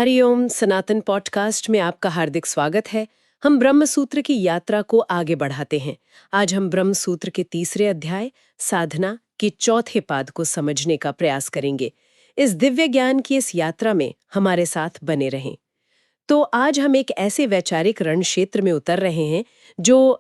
हरिओम सनातन podcast में आपका हार्दिक स्वागत है। हम ब्रह्म सूत्र की यात्रा को आगे बढ़ाते हैं। आज हम ब्रह्म सूत्र के तीसरे अध्याय साधना के चौथे पाद को समझने का प्रयास करेंगे। इस दिव्य ज्ञान की इस यात्रा में हमारे साथ बने रहें। तो आज हम एक ऐसे वैचारिक रण क्षेत्र में उतर रहे हैं जो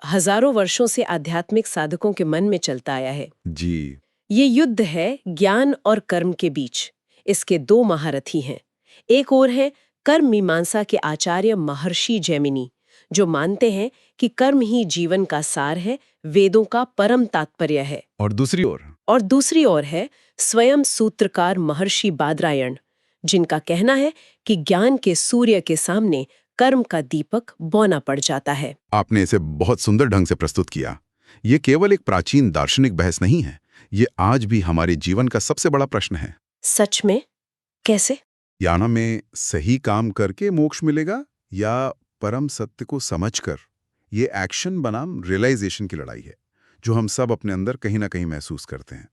हजारों वर्षों से आध्यात्मिक साधकों के मन में चलता आया है। जी। ये युद्ध है ज्ञान और कर्म के बीच। इसके दो महारथी हैं। एक ओर है कर्म मीमांसा के आचार्य महर्षि जैमिनी, जो मानते हैं कि कर्म ही जीवन का सार है, वेदों का परम तात्पर्य है। और दूसरी ओर है स्वयं सूत्रकार महर्षि बादरायण, जिनका कहना है कि ज्ञान के सूर्य के सामने कर्म का दीपक बौना पड़ जाता है। आपने इसे बहुत सुंदर ढंग से प्रस्तुत किया। ये केवल एक प्राचीन दार्शनिक बहस नहीं है, ये आज भी हमारे जीवन का सबसे बड़ा प्रश्न है। सच में? कैसे? याना में सही काम करके मोक्ष मिलेगा या परम सत्य को समझकर? ये एक्शन बनाम रियलाइजेशन की लड़ाई है, जो हम सब अपने अंदर कहीं ना कहीं महसूस करते हैं।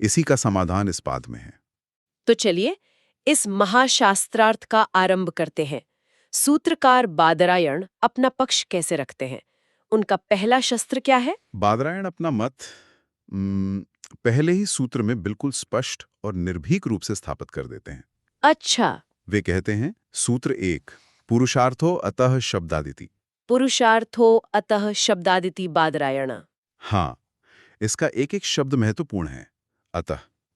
इसी का समाधान इस पाद में है। तो चलिए इस महाशास्त्रार्थ का आरंभ करते हैं। सूत्रकार बादरायण अपना पक्ष कैसे रखते हैं? उनका पहला शस्त्र क्या है? बादरायण अपना मत पहले ही सूत्र में बिल्कुल स्पष्ट और निर्भीक रूप से स्थापित कर देते हैं। अच्छा। वे कहते हैं, सूत्र 1, पुरुषार्थो अतः शब्दादिति। पुरुषार्थो अतः शब्दादिति बादरायण। हाँ, इसका एक एक शब्द महत्वपूर्ण है।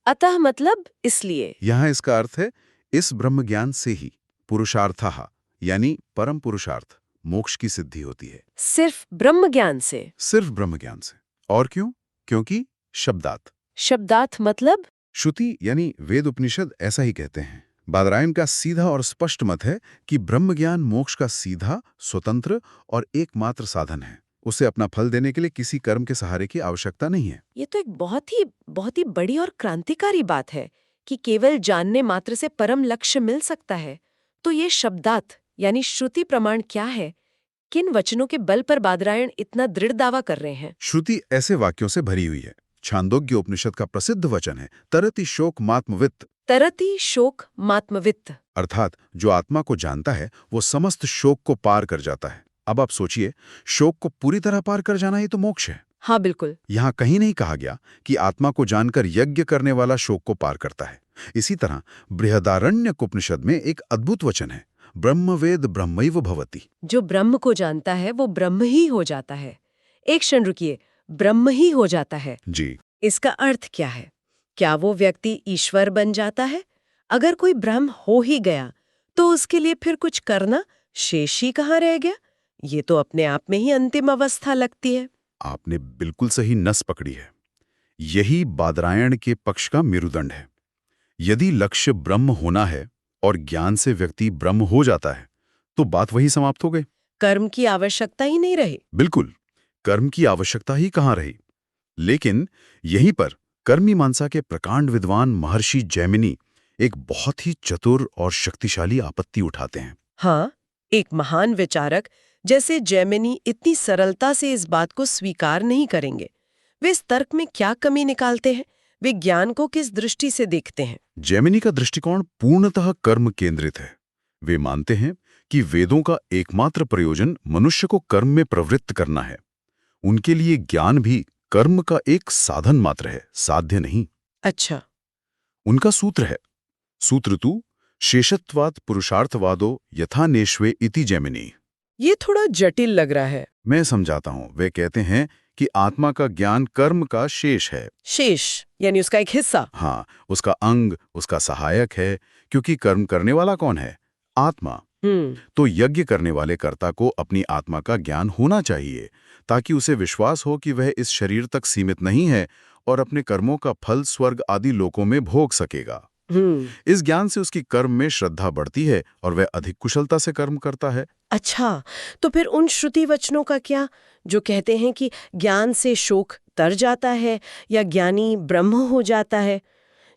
अतः मतलब इसलिए। यहाँ इसका अर्थ है इस ब्रह्म ज्ञान से ही पुरुषार्थः यानी परम पुरुषार्थ मोक्ष की सिद्धि होती है। सिर्फ ब्रह्म ज्ञान से? सिर्फ ब्रह्म ज्ञान से। और क्यों? क्योंकि शब्दात मतलब? श्रुति यानी वेद उपनिषद ऐसा ही कहते हैं। बादरायण का सीधा और स्पष्ट मत है कि ब्रह्म ज्ञान मोक्ष का सीधा, स्वतंत्र और एकमात्र साधन है। उसे अपना फल देने के लिए किसी कर्म के सहारे की आवश्यकता नहीं है। ये तो एक बहुत ही बड़ी और क्रांतिकारी बात है कि केवल जानने मात्र से परम लक्ष्य मिल सकता है। तो ये शब्दात यानी श्रुति प्रमाण क्या है? किन वचनों के बल पर बादरायण इतना दृढ़ दावा कर रहे हैं? श्रुति ऐसे वाक्यों से भरी हुई है। छांदोग्य उपनिषद का प्रसिद्ध वचन है, तरति शोक मात्मवित्त। तरति शोक मात्मवित्त, अर्थात जो आत्मा को जानता है वो समस्त शोक को पार कर जाता है। अब आप सोचिए, शोक को पूरी तरह पार कर जाना ही तो मोक्ष है। हाँ बिल्कुल। यहाँ कहीं नहीं कहा गया कि आत्मा को जानकर यज्ञ करने वाला शोक को पार करता है। इसी तरह बृहदारण्यक उपनिषद में एक अद्भुत वचन है, ब्रह्मवेद ब्रह्मैव भवति। जो ब्रह्म को जानता है वो ब्रह्म ही हो जाता है। एक क्षण रुकिए, ब्रह्म ही हो जाता है जी। इसका अर्थ क्या है? क्या वो व्यक्ति ईश्वर बन जाता है? अगर कोई ब्रह्म हो ही गया तो उसके लिए फिर कुछ करना शेष ही कहाँ रह गया? ये तो अपने आप में ही अंतिम अवस्था लगती है। आपने बिल्कुल सही नस पकड़ी है। यही बादरायण के पक्ष का मेरुदंड है। यदि लक्ष्य ब्रह्म होना है और ज्ञान से व्यक्ति ब्रह्म हो जाता है तो बात वही समाप्त हो गई। कर्म की आवश्यकता ही नहीं रही। बिल्कुल, कर्म की आवश्यकता ही कहाँ रही। लेकिन यहीं पर कर्ममीमांसा के प्रकांड विद्वान महर्षि जैमिनी एक बहुत ही चतुर और शक्तिशाली आपत्ति उठाते हैं। हाँ, एक महान विचारक जैसे जैमिनी इतनी सरलता से इस बात को स्वीकार नहीं करेंगे। वे इस तर्क में क्या कमी निकालते हैं? वे ज्ञान को किस दृष्टि से देखते हैं? जैमिनी का दृष्टिकोण पूर्णतः कर्म केंद्रित है। वे मानते हैं कि वेदों का एकमात्र प्रयोजन मनुष्य को कर्म में प्रवृत्त करना है। उनके लिए ज्ञान भी कर्म का एक साधन मात्र है, साध्य नहीं। अच्छा। उनका सूत्र है, सूत्र 2, शेषत्वात् पुरुषार्थवादो यथा नेष्वे इति जैमिनी। ये थोड़ा जटिल लग रहा है। मैं समझाता हूं। वे कहते हैं कि आत्मा का ज्ञान कर्म का शेष है। शेष यानी उसका एक हिस्सा? हाँ, उसका अंग, उसका सहायक है, क्योंकि कर्म करने वाला कौन है? आत्मा। तो यज्ञ करने वाले कर्ता को अपनी आत्मा का ज्ञान होना चाहिए, ताकि उसे विश्वास हो कि वह इस शरीर तक सीमित नहीं है और अपने कर्मों का फल स्वर्ग आदि लोकों में भोग सकेगा। इस ज्ञान से उसकी कर्म में श्रद्धा बढ़ती है और वह अधिक कुशलता से कर्म करता है। अच्छा, तो फिर उन श्रुति वचनों का क्या, जो कहते हैं कि ज्ञान से शोक तर जाता है या ज्ञानी ब्रह्म हो जाता है?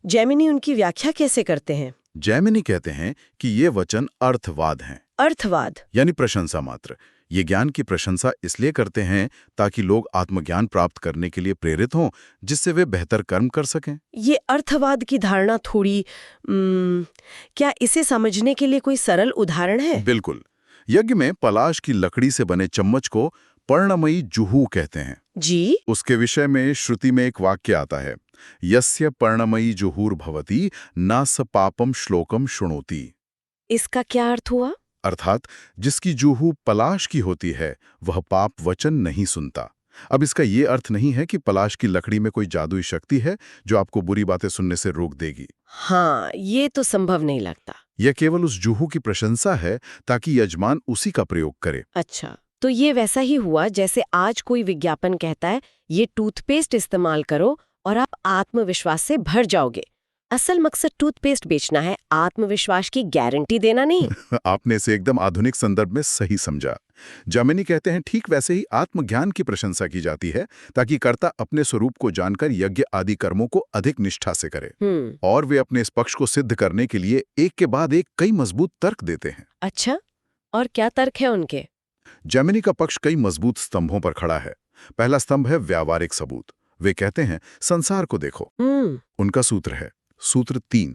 जैमिनी उनकी व्याख्या कैसे करते हैं? जैमिनी कहते हैं कि ये वचन अर्थवाद हैं। अर्थवाद यानी प्रशंसा मात्र। ये ज्ञान की प्रशंसा इसलिए करते हैं ताकि लोग आत्मज्ञान प्राप्त करने के लिए प्रेरित हों, जिससे वे बेहतर कर्म कर सकें। ये अर्थवाद की धारणा थोड़ी क्या इसे समझने के लिए कोई सरल उदाहरण है? बिल्कुल। यज्ञ में पलाश की लकड़ी से बने चम्मच को पर्णमयी जुहू कहते हैं। जी? उसके विषय में श्रुति में एक वाक्य आता है, यस्य पर्णमयी जुहुर्भवति न स पापम श्लोकम शृणोति। इसका क्या अर्थ हुआ? अर्थात जिसकी जुहू पलाश की होती है वह पाप वचन नहीं सुनता। अब इसका ये अर्थ नहीं है कि पलाश की लकड़ी में कोई जादुई शक्ति है जो आपको बुरी बातें सुनने से रोक देगी। हाँ, ये तो संभव नहीं लगता। यह केवल उस जुहू की प्रशंसा है ताकि यजमान उसी का प्रयोग करे। अच्छा, तो ये वैसा ही हुआ जैसे आज कोई विज्ञापन कहता है ये टूथपेस्ट इस्तेमाल करो और आप आत्मविश्वास से भर जाओगे। असल मकसद टूथपेस्ट बेचना है, आत्मविश्वास की गारंटी देना नहीं। आपने इसे एकदम आधुनिक संदर्भ में सही समझा। जामिनी कहते हैं ठीक वैसे ही आत्मज्ञान की प्रशंसा की जाती है ताकि कर्ता अपने स्वरूप को जानकर यज्ञ आदि कर्मों को अधिक निष्ठा से करे और वे अपने इस पक्ष को सिद्ध करने के लिए एक के बाद एक कई मजबूत तर्क देते हैं। अच्छा, और क्या तर्क है उनके? जामिनी का पक्ष कई मजबूत स्तंभों पर खड़ा है। पहला स्तंभ है व्यावहारिक सबूत। वे कहते हैं संसार को देखो। उनका सूत्र है सूत्र 3,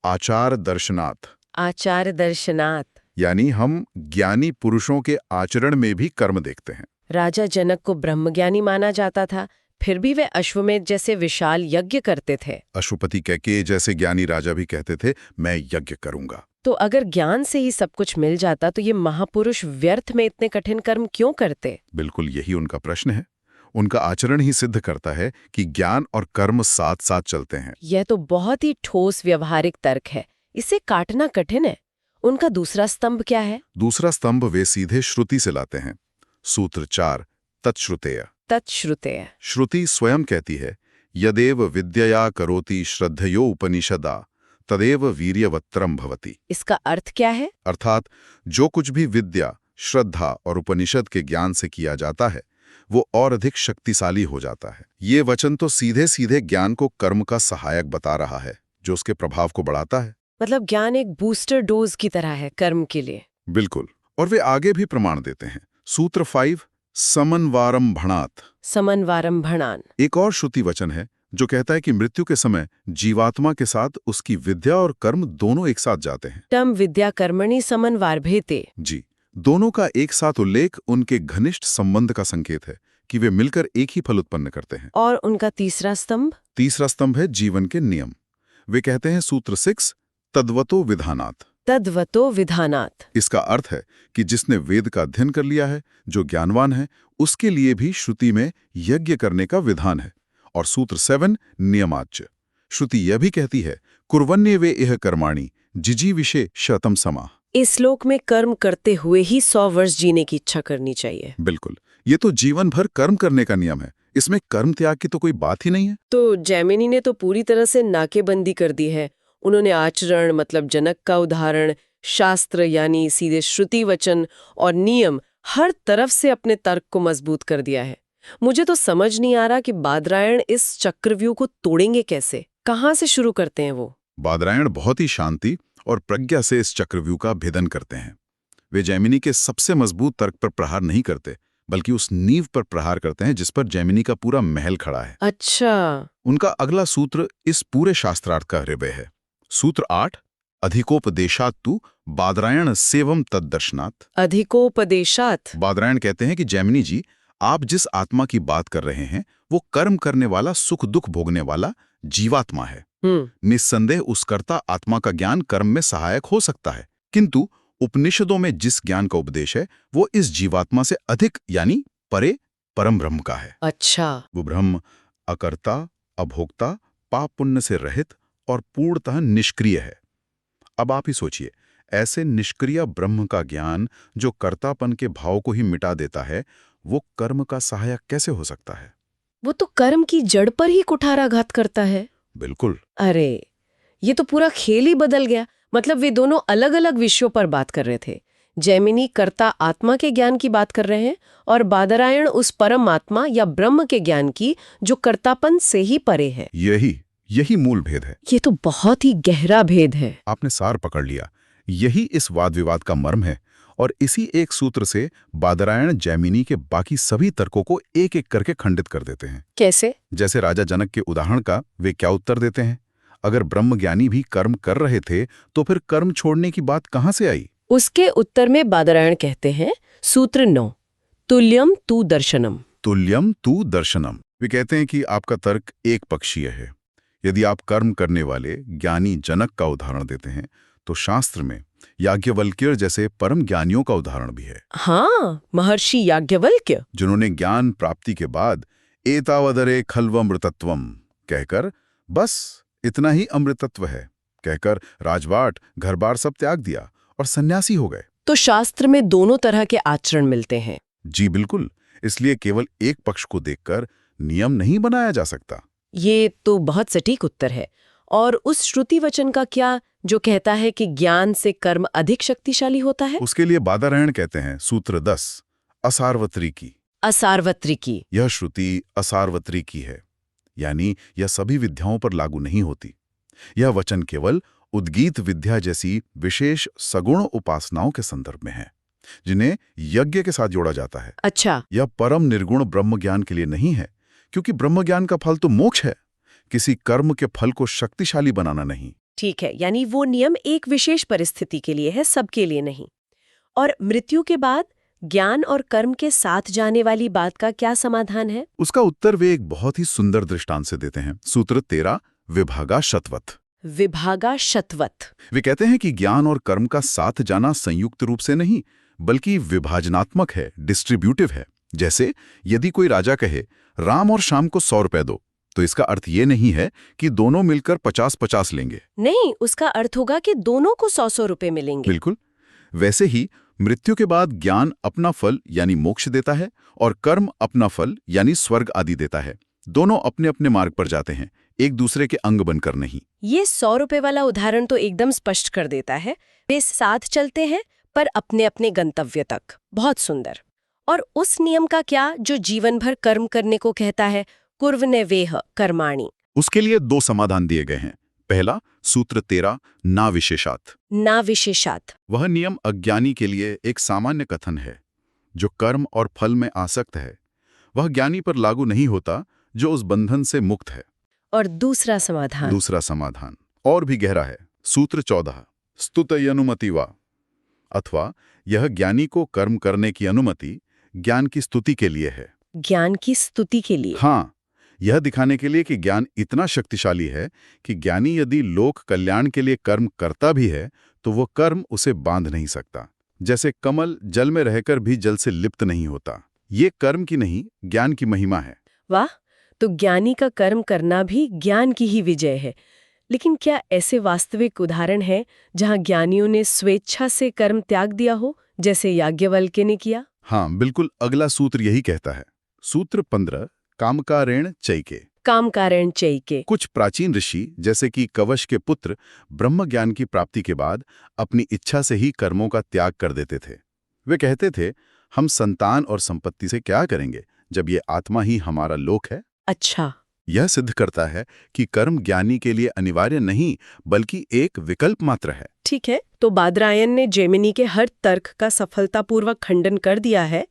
आचार दर्शनात्। आचार दर्शनात् यानी हम ज्ञानी पुरुषों के आचरण में भी कर्म देखते हैं। राजा जनक को ब्रह्मज्ञानी माना जाता था, फिर भी वे अश्वमेध जैसे विशाल यज्ञ करते थे। अश्वपति कैकेयी जैसे ज्ञानी राजा भी कहते थे मैं यज्ञ करूंगा। तो अगर ज्ञान से ही सब कुछ मिल जाता तो ये महापुरुष व्यर्थ में इतने कठिन कर्म क्यों करते? बिल्कुल यही उनका प्रश्न है। उनका आचरण ही सिद्ध करता है कि ज्ञान और कर्म साथ साथ चलते हैं। यह तो बहुत ही ठोस व्यवहारिक तर्क है, इसे काटना कठिन है। उनका दूसरा स्तंभ क्या है? दूसरा स्तंभ वे सीधे श्रुति से लाते हैं। सूत्र 4, तच्छ्रुतेय। तच्छ्रुतेय। श्रुति स्वयं कहती है यदेव विद्यया करोति श्रद्धयो उपनिषदा तदेव वीर्यवत्रम भवति। इसका अर्थ क्या है? अर्थात जो कुछ भी विद्या, श्रद्धा और उपनिषद के ज्ञान से किया जाता है वो और अधिक शक्तिशाली हो जाता है। ये वचन तो सीधे सीधे ज्ञान को कर्म का सहायक बता रहा है जो उसके प्रभाव को बढ़ाता है। मतलब ज्ञान एक बूस्टर डोज की तरह है कर्म के लिए। बिल्कुल। और वे आगे भी प्रमाण देते हैं। सूत्र 5, समन्वारम भणात्। समन्वारम भणान। एक और श्रुति वचन है जो कहता है कि मृत्यु के समय जीवात्मा के साथ उसकी विद्या और कर्म दोनों एक साथ जाते हैं। तम विद्या कर्मणि समन्वारभेते। जी, दोनों का एक साथ उल्लेख उनके घनिष्ठ संबंध का संकेत है कि वे मिलकर एक ही फल उत्पन्न करते हैं। और उनका तीसरा स्तंभ? तीसरा स्तंभ है जीवन के नियम। वे कहते हैं सूत्र 6, तद्वतो विधानात्। तद्वतो विधानात्। इसका अर्थ है कि जिसने वेद का अध्ययन कर लिया है, जो ज्ञानवान है, उसके लिए भी श्रुति में यज्ञ करने का विधान है। और सूत्र 7, नियमाच्च। श्रुति यह भी कहती है कुर्वन्ये वे इह कर्माणि जिजीविषे शतम समा। इस श्लोक में कर्म करते हुए ही 100 वर्ष जीने की इच्छा करनी चाहिए। बिल्कुल, ये तो जीवन भर कर्म करने का नियम है। इसमें कर्म त्याग की तो कोई बात ही नहीं है। तो जैमिनी ने तो पूरी तरह से नाकेबंदी कर दी है। उन्होंने आचरण मतलब जनक का उदाहरण, शास्त्र यानी सीधे श्रुति वचन और नियम, हर तरफ से अपने तर्क को मजबूत कर दिया है। मुझे तो समझ नहीं आ रहा कि बादरायण इस चक्रव्यूह को तोड़ेंगे कैसे, कहाँ से शुरू करते हैं वो? बादरायण बहुत ही शांति और प्रज्ञा से इस चक्रव्यूह का भेदन करते हैं। वे जैमिनी के सबसे मजबूत तर्क पर प्रहार नहीं करते, बल्कि उस नींव पर प्रहार करते हैं जिस पर जैमिनी का पूरा महल खड़ा है। अच्छा। उनका अगला सूत्र इस पूरे शास्त्रार्थ का हृदय है। सूत्र 8, अधिकोपदेशात् तु बादरायण सेवम तद्दर्शनात्। अधिकोपदेशात्। बादरायण कहते हैं कि जैमिनी जी, आप जिस आत्मा की बात कर रहे हैं वो कर्म करने वाला, सुख दुख भोगने वाला जीवात्मा है। निस्संदेह उस कर्ता आत्मा का ज्ञान कर्म में सहायक हो सकता है, किंतु उपनिषदों में जिस ज्ञान का उपदेश है वो इस जीवात्मा से अधिक यानी परे परम ब्रह्म का है। अच्छा। वो ब्रह्म अकर्ता, अभोक्ता, पाप पुण्य से रहित और पूर्णतः निष्क्रिय है। अब आप ही सोचिए, ऐसे निष्क्रिय ब्रह्म का ज्ञान जो कर्तापन के भाव को ही मिटा देता है, वो कर्म का सहायक कैसे हो सकता है? वो तो कर्म की जड़ पर ही कुठाराघात करता है। बिल्कुल। अरे, ये तो पूरा खेल ही बदल गया। मतलब वे दोनों अलग अलग विषयों पर बात कर रहे थे। जैमिनी कर्ता आत्मा के ज्ञान की बात कर रहे हैं और बादरायण उस परम आत्मा या ब्रह्म के ज्ञान की जो कर्तापन से ही परे है। यही मूल भेद है। ये तो बहुत ही गहरा भेद है। आपने सार पकड़ लिया। यही इस वाद विवाद का मर्म है और इसी एक सूत्र से बादरायण जैमिनी के बाकी सभी तर्कों को एक एक करके खंडित कर देते हैं। कैसे? जैसे राजा जनक के उदाहरण का वे क्या उत्तर देते हैं? अगर ब्रह्मज्ञानी भी कर्म कर रहे थे तो फिर कर्म छोड़ने की बात कहां से आई? उसके उत्तर में बादरायण कहते हैं, सूत्र 9, तुल्यम तु दर्शनम। तुल्यम तु दर्शनम। वे कहते हैं कि आपका तर्क एक पक्षीय है। यदि आप कर्म करने वाले ज्ञानी जनक का उदाहरण देते हैं तो शास्त्र में याज्ञवल्क्य जैसे परम ज्ञानियों का उदाहरण भी है। हाँ, महर्षि याज्ञवल्क्य, जिन्होंने ज्ञान प्राप्ति के बाद एतावदरे खल्वमृतत्वम कहकर, बस इतना ही अमृतत्व है कहकर राजवाट घर बार सब त्याग दिया और सन्यासी हो गए। तो शास्त्र में दोनों तरह के आचरण मिलते हैं। जी बिल्कुल, इसलिए केवल एक पक्ष को देखकर नियम नहीं बनाया जा सकता। ये तो बहुत सटीक उत्तर है। और उस श्रुति वचन का क्या, जो कहता है कि ज्ञान से कर्म अधिक शक्तिशाली होता है? उसके लिए बादरायण कहते हैं, सूत्र 10, असार्वत्रिकी। असार्वत्रिकी। यह श्रुति असार्वत्रिकी है, यानी यह सभी विद्याओं पर लागू नहीं होती। यह वचन केवल उद्गीत विद्या जैसी विशेष सगुण उपासनाओं के संदर्भ में है, जिन्हें यज्ञ के साथ जोड़ा जाता है। अच्छा। यह परम निर्गुण ब्रह्म ज्ञान के लिए नहीं है, क्योंकि ब्रह्म ज्ञान का फल तो मोक्ष है, किसी कर्म के फल को शक्तिशाली बनाना नहीं। ठीक है, यानी वो नियम एक विशेष परिस्थिति के लिए है, सबके लिए नहीं। और मृत्यु के बाद ज्ञान और कर्म के साथ जाने वाली बात का क्या समाधान है? उसका उत्तर वे एक बहुत ही सुंदर दृष्टांत से देते हैं। सूत्र 13, विभागा शतवत। विभागा शतवत। वे कहते हैं कि ज्ञान और कर्म का साथ जाना संयुक्त रूप से नहीं, बल्कि विभाजनात्मक है, डिस्ट्रीब्यूटिव है। जैसे यदि कोई राजा कहे राम और शाम को 100 रुपए दो, तो इसका अर्थ ये नहीं है कि दोनों मिलकर 50-50 लेंगे। नहीं, उसका अर्थ होगा कि दोनों को 100-100 रुपए मिलेंगे। बिल्कुल। वैसे ही मृत्यु के बाद ज्ञान अपना फल यानी मोक्ष देता है और कर्म अपना फल यानी स्वर्ग आदि देता है। दोनों अपने अपने मार्ग पर जाते हैं, एक दूसरे के अंग बनकर नहीं। ये 100 रुपए वाला उदाहरण तो एकदम स्पष्ट कर देता है। वे साथ चलते हैं पर अपने अपने गंतव्य तक। बहुत सुंदर। और उस नियम का क्या जो जीवन भर कर्म करने को कहता है, कुर्वनेवेह कर्माणि? उसके लिए 2 समाधान दिए गए हैं। पहला, सूत्र 13, ना विशेषात। ना विशेषात। वह नियम अज्ञानी के लिए एक सामान्य कथन है। जो कर्म और फल में आसक्त है वह ज्ञानी पर लागू नहीं होता, जो उस बंधन से मुक्त है। और दूसरा समाधान और भी गहरा है। सूत्र 14, स्तुतयनुमति वा, अथवा यह ज्ञानी को कर्म करने की अनुमति ज्ञान की स्तुति के लिए है। ज्ञान की स्तुति के लिए? हाँ, यह दिखाने के लिए कि ज्ञान इतना शक्तिशाली है कि ज्ञानी यदि लोक कल्याण के लिए कर्म करता भी है तो वो कर्म उसे बांध नहीं सकता। जैसे कमल जल में रहकर भी जल से लिप्त नहीं होता। ये कर्म की नहीं, ज्ञान की महिमा है। वाह, तो ज्ञानी का कर्म करना भी ज्ञान की ही विजय है। लेकिन क्या ऐसे वास्तविक उदाहरण हैं जहां ज्ञानियों ने स्वेच्छा से कर्म त्याग दिया हो, जैसे याज्ञवल्क्य ने किया? हाँ बिल्कुल, अगला सूत्र यही कहता है। सूत्र 15, कामकारेण चैके। कामकारेण चैके। कुछ प्राचीन ऋषि जैसे कि कवश के पुत्र ब्रह्म ज्ञान की प्राप्ति के बाद अपनी इच्छा से ही कर्मों का त्याग कर देते थे। वे कहते थे, हम संतान और संपत्ति से क्या करेंगे जब ये आत्मा ही हमारा लोक है। अच्छा। यह सिद्ध करता है कि कर्म ज्ञानी के लिए अनिवार्य नहीं, बल्कि एक विकल्प मात्र है। ठीक है, तो बादरायण ने जैमिनी के हर तर्क का सफलतापूर्वक खंडन कर दिया है,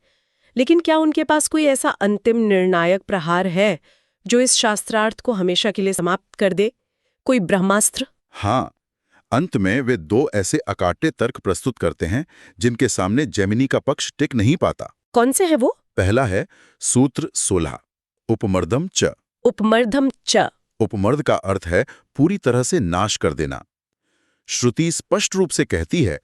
लेकिन क्या उनके पास कोई ऐसा अंतिम निर्णायक प्रहार है जो इस शास्त्रार्थ को हमेशा के लिए समाप्त कर दे? कोई ब्रह्मास्त्र? हाँ, अंत में वे 2 ऐसे अकाट्य तर्क प्रस्तुत करते हैं जिनके सामने जैमिनी का पक्ष टिक नहीं पाता। कौन से है वो? पहला है सूत्र 16, उपमर्दम च। उपमर्दम च। उपमर्द का अर्थ है पूरी तरह से नाश कर देना। श्रुति स्पष्ट रूप से कहती है,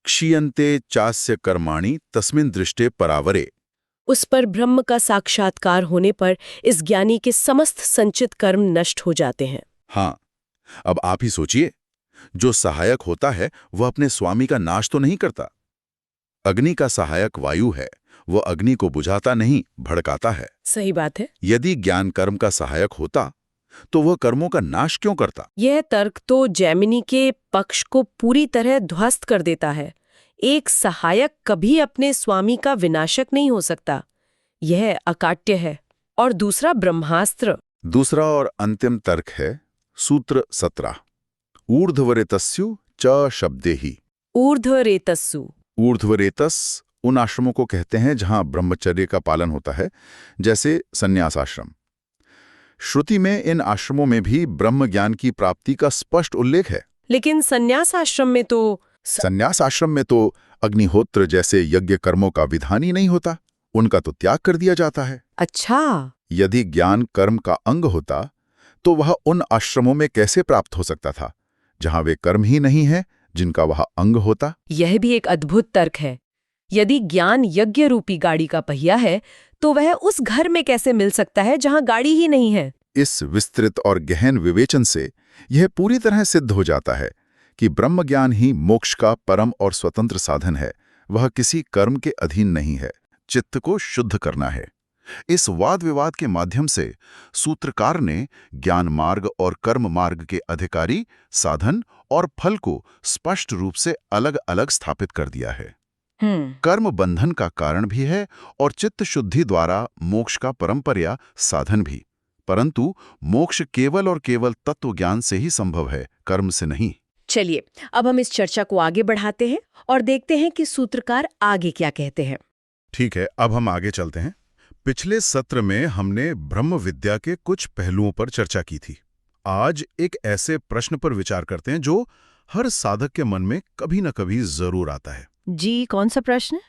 क्षीयन्ते चास्य कर्माणि तस्मिन् दृष्टे परावरे। उस पर ब्रह्म का साक्षात्कार होने पर इस ज्ञानी के समस्त संचित कर्म नष्ट हो जाते हैं। हाँ, अब आप ही सोचिए, जो सहायक होता है वह अपने स्वामी का नाश तो नहीं करता। अग्नि का सहायक वायु है, वह अग्नि को बुझाता नहीं, भड़काता है। सही बात है। यदि ज्ञान कर्म का सहायक होता तो वह कर्मों का नाश क्यों करता? यह तर्क तो जैमिनी के पक्ष को पूरी तरह ध्वस्त कर देता है। एक सहायक कभी अपने स्वामी का विनाशक नहीं हो सकता। यह अकाट्य है। और दूसरा ब्रह्मास्त्र। दूसरा और अंतिम तर्क है सूत्र 17, ऊर्ध्वरेतस्यु च शब्देहि। ऊर्ध्वरेतस्सु। ऊर्ध्वरेतस उन आश्रमों को कहते हैं जहां ब्रह्मचर्य का पालन होता है, जैसे संन्यास आश्रम। श्रुति में इन आश्रमों में भी ब्रह्म ज्ञान की प्राप्ति का स्पष्ट उल्लेख है। लेकिन संन्यास आश्रम में तो संन्यास आश्रम में तो अग्निहोत्र जैसे यज्ञ कर्मों का विधान ही नहीं होता, उनका तो त्याग कर दिया जाता है। अच्छा, यदि ज्ञान कर्म का अंग होता तो वह उन आश्रमों में कैसे प्राप्त हो सकता था जहां वे कर्म ही नहीं है जिनका वह अंग होता? यह भी एक अद्भुत तर्क है। यदि ज्ञान यज्ञ रूपी गाड़ी का पहिया है तो वह उस घर में कैसे मिल सकता है जहां गाड़ी ही नहीं है? इस विस्तृत और गहन विवेचन से यह पूरी तरह सिद्ध हो जाता है कि ब्रह्म ज्ञान ही मोक्ष का परम और स्वतंत्र साधन है। वह किसी कर्म के अधीन नहीं है, चित्त को शुद्ध करना है। इस वाद विवाद के माध्यम से सूत्रकार ने ज्ञान मार्ग और कर्म मार्ग के अधिकारी, साधन और फल को स्पष्ट रूप से अलग अलग स्थापित कर दिया है। कर्म बंधन का कारण भी है और चित्त शुद्धि द्वारा मोक्ष का परंपरा साधन भी। परंतु मोक्ष केवल और केवल तत्व ज्ञान से ही संभव है, कर्म से नहीं। चलिए, अब हम इस चर्चा को आगे बढ़ाते हैं और देखते हैं कि सूत्रकार आगे क्या कहते हैं। ठीक है, अब हम आगे चलते हैं। पिछले सत्र में हमने ब्रह्म विद्या के कुछ पहलुओं पर चर्चा की थी। आज एक ऐसे प्रश्न पर विचार करते हैं जो हर साधक के मन में कभी न कभी जरूर आता है। जी, कौन सा प्रश्न?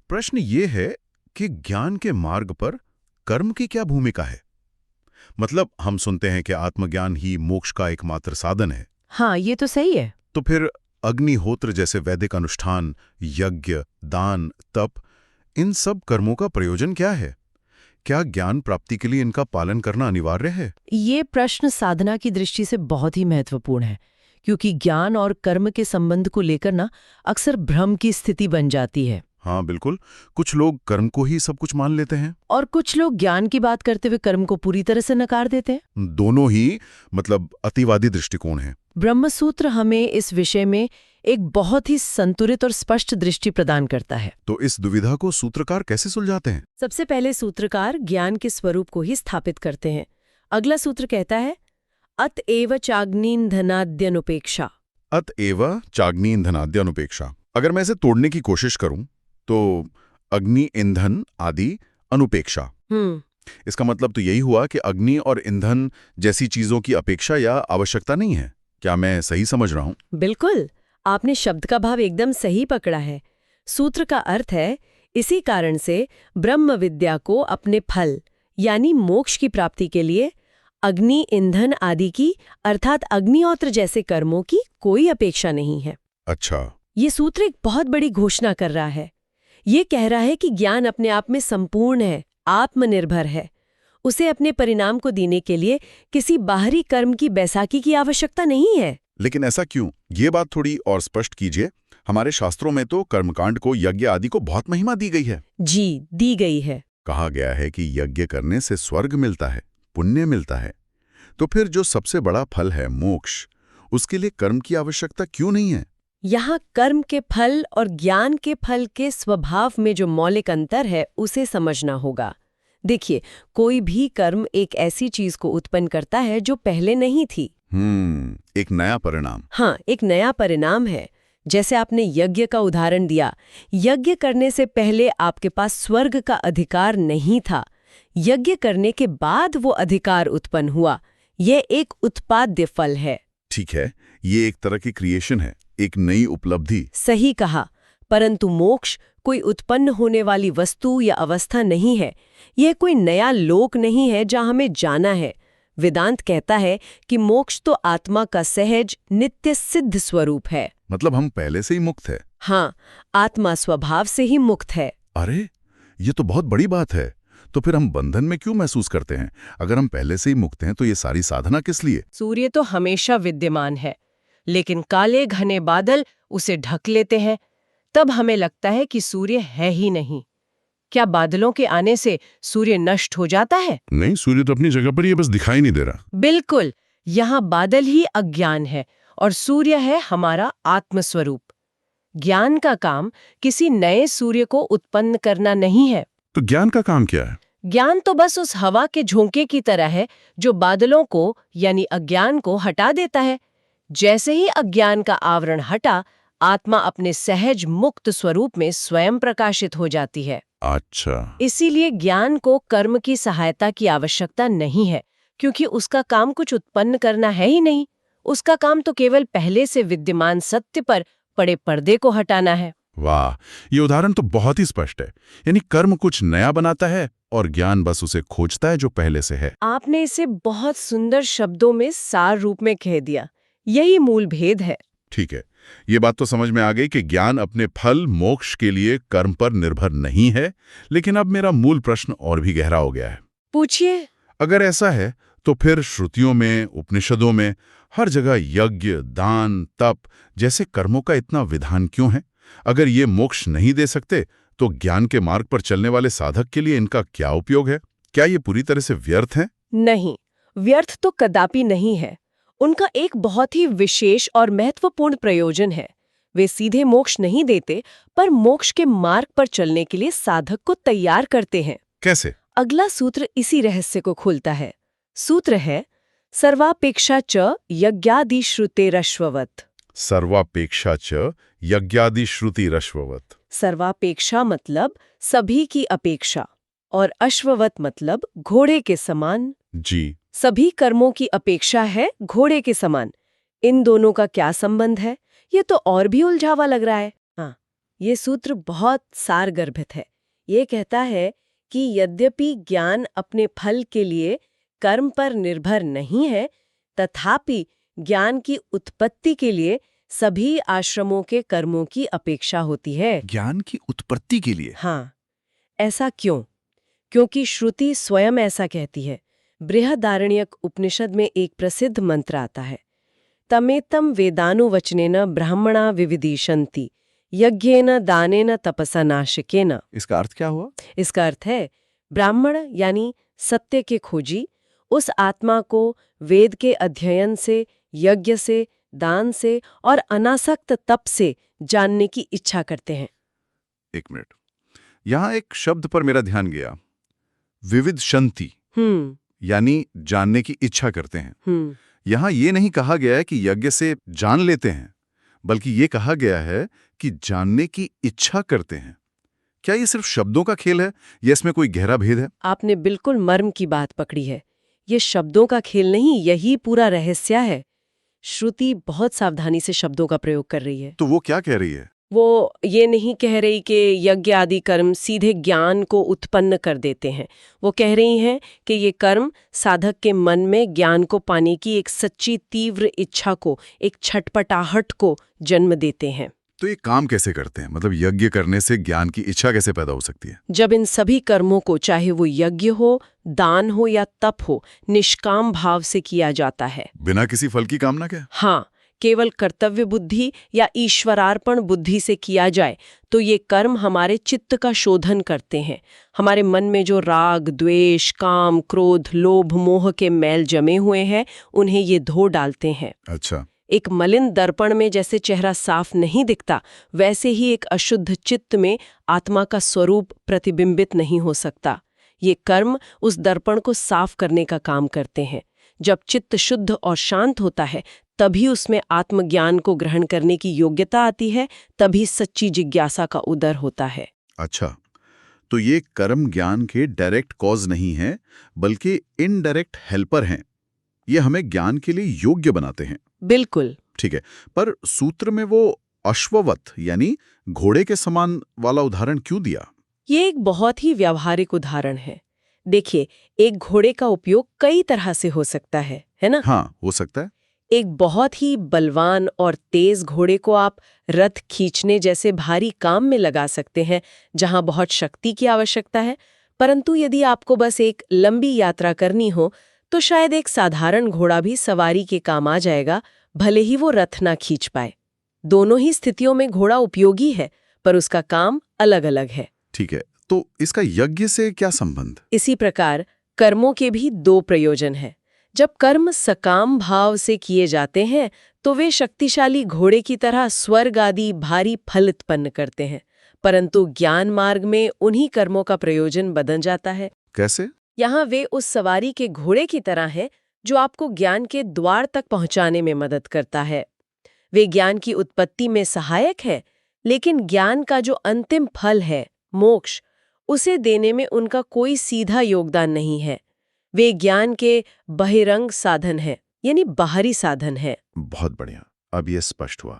प्रश्न ये है कि ज्ञान के मार्ग पर कर्म की क्या भूमिका है। मतलब हम सुनते हैं कि आत्मज्ञान ही मोक्ष का एकमात्र साधन है। हाँ, ये तो सही है। तो फिर अग्निहोत्र जैसे वैदिक अनुष्ठान, यज्ञ, दान, तप, इन सब कर्मों का प्रयोजन क्या है? क्या ज्ञान प्राप्ति के लिए इनका पालन करना अनिवार्य है? ये प्रश्न साधना की दृष्टि से बहुत ही महत्वपूर्ण है, क्योंकि ज्ञान और कर्म के संबंध को लेकर ना अक्सर भ्रम की स्थिति बन जाती है। हाँ बिल्कुल, कुछ लोग कर्म को ही सब कुछ मान लेते हैं और कुछ लोग ज्ञान की बात करते हुए कर्म को पूरी तरह से नकार देते हैं। दोनों ही मतलब अतिवादी दृष्टिकोण है। ब्रह्मसूत्र हमें इस विषय में एक बहुत ही संतुलित और स्पष्ट दृष्टि प्रदान करता है। तो इस दुविधा को सूत्रकार कैसे सुलझाते हैं? सबसे पहले सूत्रकार ज्ञान के स्वरूप को ही स्थापित करते हैं। अगला सूत्र कहता है, अतएव चाग्नीन्धनाद्यनुपेक्षा। अतएव चाग्नीन्धनाद्यनुपेक्षा। अगर मैं इसे तोड़ने की कोशिश करूं तो अग्नि, ईंधन आदि, अनुपेक्षा। इसका मतलब तो यही हुआ कि अग्नि और ईंधन जैसी चीजों की अपेक्षा या आवश्यकता नहीं है। क्या मैं सही समझ रहा हूं? बिल्कुल, आपने शब्द का भाव एकदम सही पकड़ा है। सूत्र का अर्थ है, इसी कारण से ब्रह्म विद्या को अपने फल यानी मोक्ष की प्राप्ति के लिए अग्नि, ईंधन आदि की अर्थात अग्निहोत्र जैसे कर्मों की कोई अपेक्षा नहीं है। अच्छा, ये सूत्र एक बहुत बड़ी घोषणा कर रहा है। ये कह रहा है कि ज्ञान अपने आप में संपूर्ण है, आत्मनिर्भर है। उसे अपने परिणाम को देने के लिए किसी बाहरी कर्म की बैसाखी की आवश्यकता नहीं है। लेकिन ऐसा क्यों? ये बात थोड़ी और स्पष्ट कीजिए। हमारे शास्त्रों में तो कर्मकांड को, यज्ञ आदि को बहुत महिमा दी गई है। जी, दी गई है। कहा गया है कि यज्ञ करने से स्वर्ग मिलता है, पुण्य मिलता है। तो फिर जो सबसे बड़ा फल है मोक्ष, उसके लिए कर्म की आवश्यकता क्यों नहीं है? यहाँ कर्म के फल और ज्ञान के फल के स्वभाव में जो मौलिक अंतर है उसे समझना होगा। देखिए, कोई भी कर्म एक ऐसी चीज को उत्पन्न करता है जो पहले नहीं थी। एक नया परिणाम। हाँ, एक नया परिणाम है। जैसे आपने यज्ञ का उदाहरण दिया, यज्ञ करने से पहले आपके पास स्वर्ग का अधिकार नहीं था। यज्ञ करने के बाद वो अधिकार उत्पन्न हुआ। ये एक उत्पाद्य फल है। ठीक है, ये एक तरह की क्रिएशन है, एक नई उपलब्धि। सही कहा। परंतु मोक्ष कोई उत्पन्न होने वाली वस्तु या अवस्था नहीं है। यह कोई नया लोक नहीं है जहां हमें जाना है। वेदांत कहता है कि मोक्ष तो आत्मा का सहज नित्य सिद्ध स्वरूप है। मतलब हम पहले से ही मुक्त है। हाँ, आत्मा स्वभाव से ही मुक्त है। अरे, ये तो बहुत बड़ी बात है। तो फिर हम बंधन में क्यों महसूस करते हैं? अगर हम पहले से ही मुक्त हैं तो ये सारी साधना किस लिए? सूर्य तो हमेशा विद्यमान है, लेकिन काले घने बादल उसे ढक लेते हैं। तब हमें लगता है कि सूर्य है ही नहीं। क्या बादलों के आने से सूर्य नष्ट हो जाता है? नहीं, सूर्य तो अपनी जगह पर ही है, बस दिखाई नहीं दे रहा। बिल्कुल, यहाँ बादल ही अज्ञान है और सूर्य है हमारा आत्मस्वरूप। ज्ञान का काम किसी नए सूर्य को उत्पन्न करना नहीं है। तो ज्ञान का काम क्या है? ज्ञान तो बस उस हवा के झोंके की तरह है जो बादलों को यानी अज्ञान को हटा देता है। जैसे ही अज्ञान का आवरण हटा, आत्मा अपने सहज मुक्त स्वरूप में स्वयं प्रकाशित हो जाती है। अच्छा। इसीलिए ज्ञान को कर्म की सहायता की आवश्यकता नहीं है, क्योंकि उसका काम कुछ उत्पन्न करना है ही नहीं। उसका काम तो केवल पहले से विद्यमान सत्य पर पड़े पर्दे को हटाना है। वाह, ये उदाहरण तो बहुत ही स्पष्ट है। यानी कर्म कुछ नया बनाता है और ज्ञान बस उसे खोजता है जो पहले से है। आपने इसे बहुत सुंदर शब्दों में सार रूप में कह दिया। यही मूल भेद है। ठीक है, ये बात तो समझ में आ गई कि ज्ञान अपने फल मोक्ष के लिए कर्म पर निर्भर नहीं है। लेकिन अब मेरा मूल प्रश्न और भी गहरा हो गया है। पूछिए। अगर ऐसा है तो फिर श्रुतियों में, उपनिषदों में हर जगह यज्ञ, दान, तप जैसे कर्मों का इतना विधान क्यों है? अगर ये मोक्ष नहीं दे सकते तो ज्ञान के मार्ग पर चलने वाले साधक के लिए इनका क्या उपयोग है? क्या ये पूरी तरह से व्यर्थ है? नहीं, व्यर्थ तो कदापि नहीं है। उनका एक बहुत ही विशेष और महत्वपूर्ण प्रयोजन है। वे सीधे मोक्ष नहीं देते, पर मोक्ष के मार्ग पर चलने के लिए साधक को तैयार करते हैं। कैसे? अगला सूत्र इसी रहस्य को खोलता है। सूत्र है सर्वापेक्षा च यज्ञादि श्रुतेरश्ववत्। सर्वापेक्षा च यज्ञादि श्रुति रश्ववत्। सर्वापेक्षा मतलब सभी की अपेक्षा, और अश्ववत मतलब घोड़े के समान। जी। सभी कर्मों की अपेक्षा है घोड़े के समान। इन दोनों का क्या संबंध है? ये तो और भी उलझावा लग रहा है। हाँ, ये सूत्र बहुत सारगर्भित है। ये कहता है कि यद्यपि ज्ञान अपने फल के लिए कर्म पर निर्भर नहीं है, तथापि ज्ञान की उत्पत्ति के लिए सभी आश्रमों के कर्मों की अपेक्षा होती है। ज्ञान की उत्पत्ति के लिए? हाँ, ऐसा क्यों? क्योंकि श्रुति स्वयं ऐसा कहती है। बृहदारण्यक उपनिषद में एक प्रसिद्ध मंत्र आता है, तमेतम वेदानुवचनेन ब्राह्मणा विविदिशन्ति यज्ञेन दानेन तपसा नाशिकेन। इसका अर्थ क्या हुआ? इसका अर्थ है, ब्राह्मण यानी सत्य के खोजी उस आत्मा को वेद के अध्ययन से, यज्ञ से, दान से और अनासक्त तप से जानने की इच्छा करते हैं। एक मिनट, यहाँ एक शब्द पर मेरा ध्यान गया, विविदशन्ति, यानी जानने की इच्छा करते हैं। यहाँ ये नहीं कहा गया है कि यज्ञ से जान लेते हैं, बल्कि ये कहा गया है कि जानने की इच्छा करते हैं। क्या ये सिर्फ शब्दों का खेल है या इसमें कोई गहरा भेद है? आपने बिल्कुल मर्म की बात पकड़ी है। ये शब्दों का खेल नहीं, यही पूरा रहस्य है। श्रुति बहुत सावधानी से शब्दों का प्रयोग कर रही है। तो वो क्या कह रही है? वो ये नहीं कह रही कि यज्ञ आदि कर्म सीधे ज्ञान को उत्पन्न कर देते हैं। वो कह रही हैं कि ये कर्म साधक के मन में ज्ञान को पाने की एक सच्ची तीव्र इच्छा को, एक छटपटाहट को जन्म देते हैं। तो ये काम कैसे करते हैं? मतलब यज्ञ करने से ज्ञान की इच्छा कैसे पैदा हो सकती है? जब इन सभी कर्मों को, चाहे वो यज्ञ हो, दान हो या तप हो, निष्काम भाव से किया जाता है, बिना किसी फल की कामना के? हाँ, केवल कर्तव्य बुद्धि या ईश्वरार्पण बुद्धि से किया जाए, तो ये कर्म हमारे चित्त का शोधन करते हैं। हमारे मन में जो राग, द्वेष, काम, क्रोध, लोभ, मोह के मैल जमे हुए हैं, उन्हें ये धो डालते हैं। अच्छा। एक मलिन दर्पण में जैसे चेहरा साफ नहीं दिखता, वैसे ही एक अशुद्ध चित्त में आत्मा का स्वरूप प्रतिबिंबित नहीं हो सकता। ये कर्म उस दर्पण को साफ करने का काम करते हैं। जब चित्त शुद्ध और शांत होता है, तभी उसमें आत्मज्ञान को ग्रहण करने की योग्यता आती है, तभी सच्ची जिज्ञासा का उदय होता है। अच्छा, तो ये कर्म ज्ञान के डायरेक्ट कॉज नहीं है, बल्कि इनडायरेक्ट हेल्पर हैं। ये हमें ज्ञान के लिए योग्य बनाते हैं। बिल्कुल। ठीक है, पर सूत्र में वो अश्ववत यानी घोड़े के समान वाला उदाहरण क्यों दिया? ये एक बहुत ही व्यावहारिक उदाहरण है। देखिए, एक घोड़े का उपयोग कई तरह से हो सकता है ना? हाँ, हो सकता है। एक बहुत ही बलवान और तेज घोड़े को आप रथ खींचने जैसे भारी काम में लगा सकते हैं, जहां बहुत शक्ति की आवश्यकता है। परंतु यदि आपको बस एक लंबी यात्रा करनी हो, तो शायद एक साधारण घोड़ा भी सवारी के काम आ जाएगा, भले ही वो रथ ना खींच पाए। दोनों ही स्थितियों में घोड़ा उपयोगी है, पर उसका काम अलग-अलग है। ठीक है, तो इसका यज्ञ से क्या संबंध? इसी प्रकार कर्मों के भी दो प्रयोजन हैं। जब कर्म सकाम भाव से किए जाते हैं, तो वे शक्तिशाली घोड़े की तरह स्वर्ग आदि भारी फल उत्पन्न करते हैं। परंतु ज्ञान मार्ग में उन्हीं कर्मों का प्रयोजन बदल जाता है। कैसे? यहाँ वे उस सवारी के घोड़े की तरह हैं, जो आपको ज्ञान के द्वार तक पहुंचाने में मदद करता है। वे ज्ञान की उत्पत्ति में सहायक है, लेकिन ज्ञान का जो अंतिम फल है, मोक्ष, उसे देने में उनका कोई सीधा योगदान नहीं है। वे ज्ञान के बहिरंग साधन है, यानी बाहरी साधन है। बहुत बढ़िया, अब ये स्पष्ट हुआ।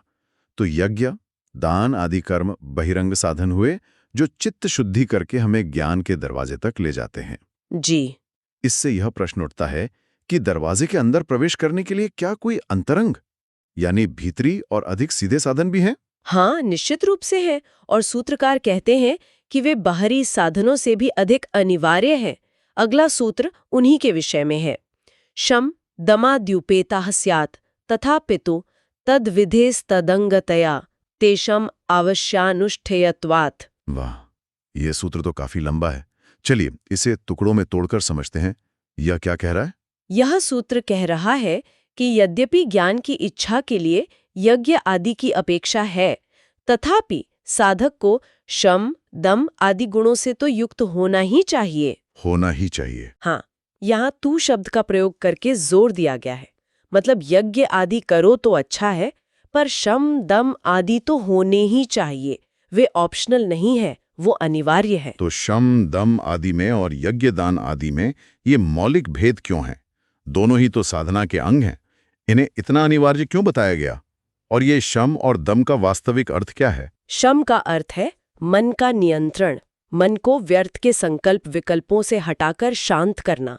तो यज्ञ, दान आदि कर्म बहिरंग साधन हुए जो चित्त शुद्धि करके हमें ज्ञान के दरवाजे तक ले जाते हैं। जी। इससे यह प्रश्न उठता है कि दरवाजे के अंदर प्रवेश करने के लिए क्या कोई अंतरंग यानी भीतरी और अधिक सीधे साधन भी हैं? हाँ, निश्चित रूप से है। और सूत्रकार कहते हैं कि वे बाहरी साधनों से भी अधिक अनिवार्य हैं। अगला सूत्र उन्हीं के विषय में है। शम दमाद्युपेताः स्यात् तथापितु तद्विधेस्तदंगतया तेषम आवश्यानुष्ठेयत्वात्। वाह, यह सूत्र तो काफी लंबा है। चलिए इसे टुकड़ों में तोड़कर समझते हैं। यह क्या कह रहा है? यह सूत्र कह रहा है कि यद्यपि ज्ञान की इच्छा के लिए यज्ञ आदि की अपेक्षा है, तथापि साधक को शम, दम आदि गुणों से तो युक्त होना ही चाहिए। होना ही चाहिए। हाँ, यहाँ तू शब्द का प्रयोग करके जोर दिया गया है। मतलब यज्ञ आदि करो तो अच्छा है, पर शम, दम आदि तो होने ही चाहिए। वे ऑप्शनल नहीं है, वो अनिवार्य है। तो शम, दम आदि में और यज्ञ दान आदि में ये मौलिक भेद क्यों है? दोनों ही तो साधना के अंग हैं। इन्हें इतना अनिवार्य क्यों बताया गया? और ये शम और दम का वास्तविक अर्थ क्या है? शम का अर्थ है मन का नियंत्रण, मन को व्यर्थ के संकल्प विकल्पों से हटाकर शांत करना।